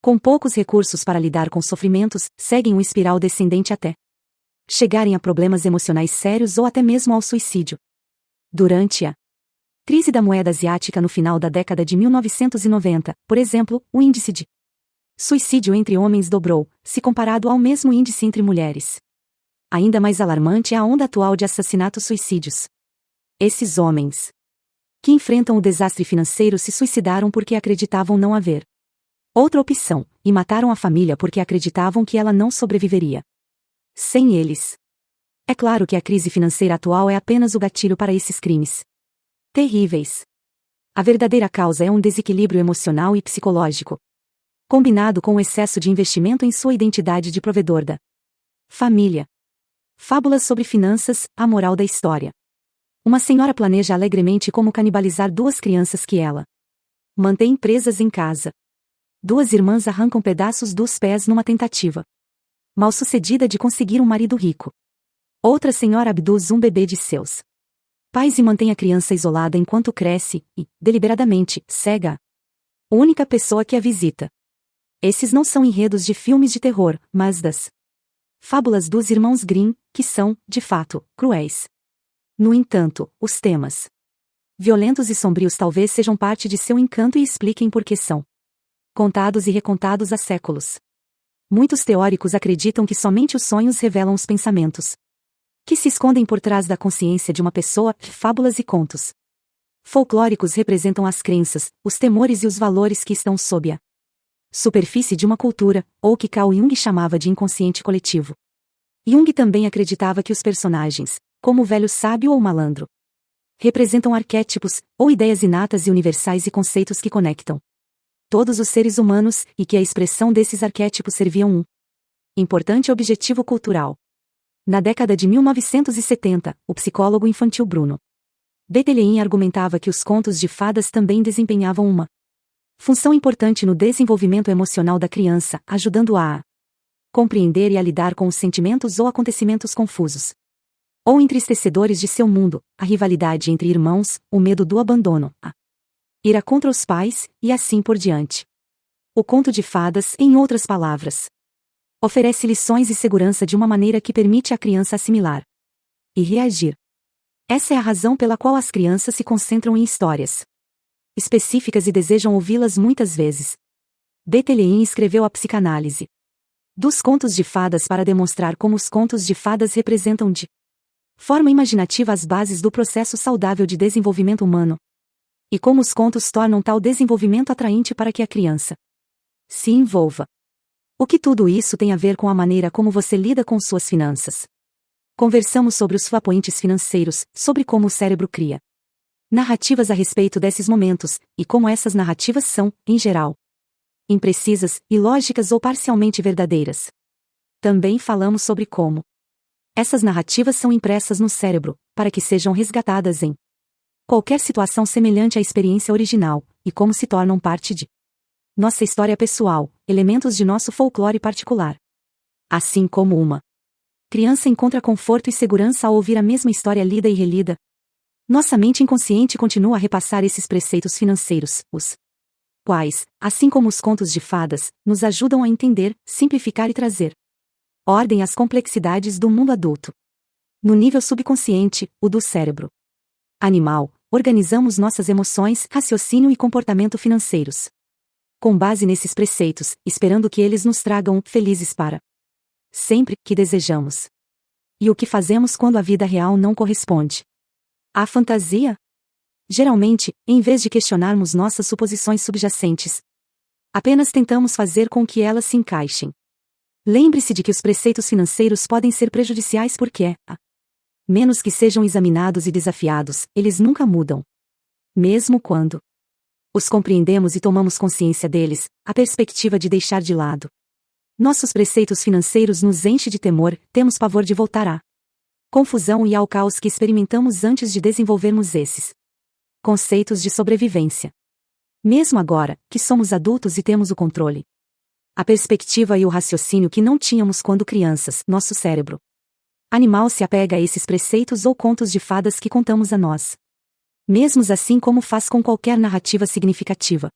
com poucos recursos para lidar com sofrimentos, seguem uma espiral descendente até chegarem a problemas emocionais sérios ou até mesmo ao suicídio. Durante a crise da moeda asiática no final da década de 1990, por exemplo, o índice de suicídio entre homens dobrou, se comparado ao mesmo índice entre mulheres. Ainda mais alarmante é a onda atual de assassinatos-suicídios. Esses homens que enfrentam o desastre financeiro se suicidaram porque acreditavam não haver outra opção, e mataram a família porque acreditavam que ela não sobreviveria. Sem eles. É claro que a crise financeira atual é apenas o gatilho para esses crimes terríveis. A verdadeira causa é um desequilíbrio emocional e psicológico, combinado com o excesso de investimento em sua identidade de provedor da família. Fábulas sobre finanças, a moral da história. Uma senhora planeja alegremente como canibalizar duas crianças que ela mantém presas em casa. Duas irmãs arrancam pedaços dos pés numa tentativa mal-sucedida de conseguir um marido rico. Outra senhora abduz um bebê de seus pais e mantém a criança isolada enquanto cresce e, deliberadamente, cega a única pessoa que a visita. Esses não são enredos de filmes de terror, mas das fábulas dos irmãos Grimm, que são, de fato, cruéis. No entanto, os temas violentos e sombrios talvez sejam parte de seu encanto e expliquem por que são contados e recontados há séculos. Muitos teóricos acreditam que somente os sonhos revelam os pensamentos que se escondem por trás da consciência de uma pessoa. Fábulas e contos folclóricos representam as crenças, os temores e os valores que estão sob a superfície de uma cultura, ou que Carl Jung chamava de inconsciente coletivo. Jung também acreditava que os personagens, como o velho sábio ou o malandro, representam arquétipos, ou ideias inatas e universais e conceitos que conectam todos os seres humanos, e que a expressão desses arquétipos serviam um importante objetivo cultural. Na década de 1970, o psicólogo infantil Bruno Bettelheim argumentava que os contos de fadas também desempenhavam uma função importante no desenvolvimento emocional da criança, ajudando-a a compreender e a lidar com os sentimentos ou acontecimentos confusos ou entristecedores de seu mundo, a rivalidade entre irmãos, o medo do abandono, a ira contra os pais, e assim por diante. O conto de fadas, em outras palavras, oferece lições e segurança de uma maneira que permite à criança assimilar e reagir. Essa é a razão pela qual as crianças se concentram em histórias específicas e desejam ouvi-las muitas vezes. Bettelheim escreveu a psicanálise dos contos de fadas para demonstrar como os contos de fadas representam de forma imaginativa as bases do processo saudável de desenvolvimento humano, e como os contos tornam tal desenvolvimento atraente para que a criança se envolva. O que tudo isso tem a ver com a maneira como você lida com suas finanças? Conversamos sobre os flutuantes financeiros, sobre como o cérebro cria narrativas a respeito desses momentos, e como essas narrativas são, em geral, imprecisas, ilógicas ou parcialmente verdadeiras. Também falamos sobre como essas narrativas são impressas no cérebro, para que sejam resgatadas em qualquer situação semelhante à experiência original, e como se tornam parte de nossa história pessoal, elementos de nosso folclore particular. Assim como uma criança encontra conforto e segurança ao ouvir a mesma história lida e relida, nossa mente inconsciente continua a repassar esses preceitos financeiros, os quais, assim como os contos de fadas, nos ajudam a entender, simplificar e trazer ordem às complexidades do mundo adulto. No nível subconsciente, o do cérebro animal, organizamos nossas emoções, raciocínio e comportamento financeiros com base nesses preceitos, esperando que eles nos tragam felizes para sempre que desejamos. E o que fazemos quando a vida real não corresponde à fantasia? Geralmente, em vez de questionarmos nossas suposições subjacentes, apenas tentamos fazer com que elas se encaixem. Lembre-se de que os preceitos financeiros podem ser prejudiciais porque, a menos que sejam examinados e desafiados, eles nunca mudam. Mesmo quando os compreendemos e tomamos consciência deles, a perspectiva de deixar de lado nossos preceitos financeiros nos enche de temor, temos pavor de voltar à confusão e ao caos que experimentamos antes de desenvolvermos esses conceitos de sobrevivência. Mesmo agora, que somos adultos e temos o controle, a perspectiva e o raciocínio que não tínhamos quando crianças, nosso cérebro animal se apega a esses preceitos ou contos de fadas que contamos a nós mesmos, assim como faz com qualquer narrativa significativa.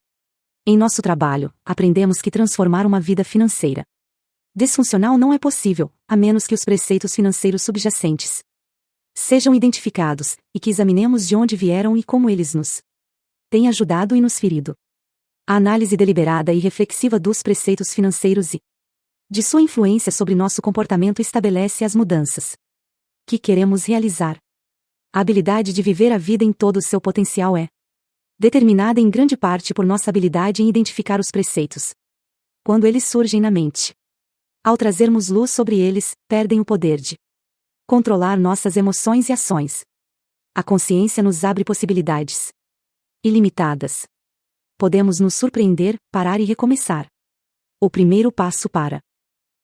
Em nosso trabalho, aprendemos que transformar uma vida financeira disfuncional não é possível, a menos que os preceitos financeiros subjacentes sejam identificados, e que examinemos de onde vieram e como eles nos têm ajudado e nos ferido. A análise deliberada e reflexiva dos preceitos financeiros e de sua influência sobre nosso comportamento estabelece as mudanças que queremos realizar. A habilidade de viver a vida em todo o seu potencial é determinada em grande parte por nossa habilidade em identificar os preceitos quando eles surgem na mente. Ao trazermos luz sobre eles, perdem o poder de controlar nossas emoções e ações. A consciência nos abre possibilidades ilimitadas. Podemos nos surpreender, parar e recomeçar. O primeiro passo para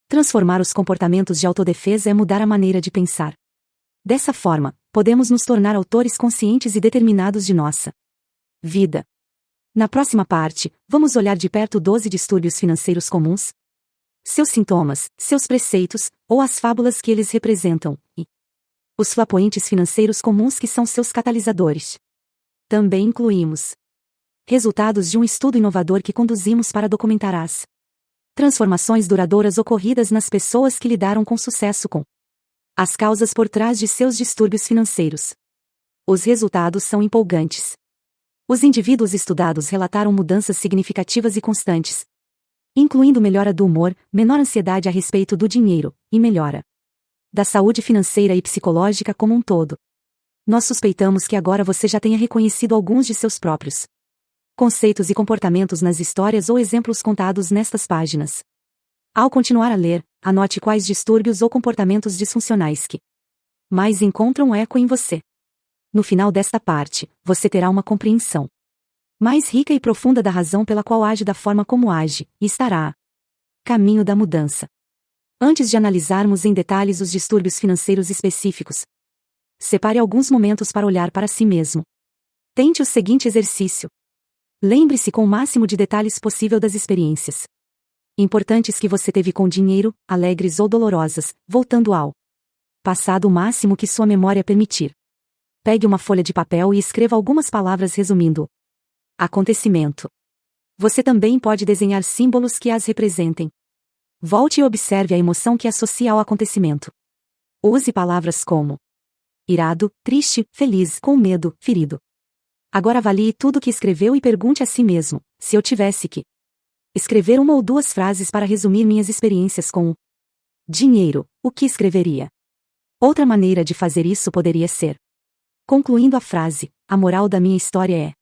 transformar os comportamentos de autodefesa é mudar a maneira de pensar. Dessa forma, podemos nos tornar autores conscientes e determinados de nossa vida. Na próxima parte, vamos olhar de perto 12 distúrbios financeiros comuns, seus sintomas, seus preceitos, ou as fábulas que eles representam, e os flapoentes financeiros comuns que são seus catalisadores. Também incluímos resultados de um estudo inovador que conduzimos para documentar as transformações duradouras ocorridas nas pessoas que lidaram com sucesso com as causas por trás de seus distúrbios financeiros. Os resultados são empolgantes. Os indivíduos estudados relataram mudanças significativas e constantes, incluindo melhora do humor, menor ansiedade a respeito do dinheiro, e melhora da saúde financeira e psicológica como um todo. Nós suspeitamos que agora você já tenha reconhecido alguns de seus próprios conceitos e comportamentos nas histórias ou exemplos contados nestas páginas. Ao continuar a ler, anote quais distúrbios ou comportamentos disfuncionais que mais encontram eco em você. No final desta parte, você terá uma compreensão mais rica e profunda da razão pela qual age da forma como age, e estará a caminho da mudança. Antes de analisarmos em detalhes os distúrbios financeiros específicos, separe alguns momentos para olhar para si mesmo. Tente o seguinte exercício. Lembre-se com o máximo de detalhes possível das experiências importantes que você teve com dinheiro, alegres ou dolorosas, voltando ao passado o máximo que sua memória permitir. Pegue uma folha de papel e escreva algumas palavras resumindo o acontecimento. Você também pode desenhar símbolos que as representem. Volte e observe a emoção que associa ao acontecimento. Use palavras como irado, triste, feliz, com medo, ferido. Agora avalie tudo o que escreveu e pergunte a si mesmo: se eu tivesse que escrever uma ou duas frases para resumir minhas experiências com o dinheiro, o que escreveria? Outra maneira de fazer isso poderia ser: concluindo a frase, a moral da minha história é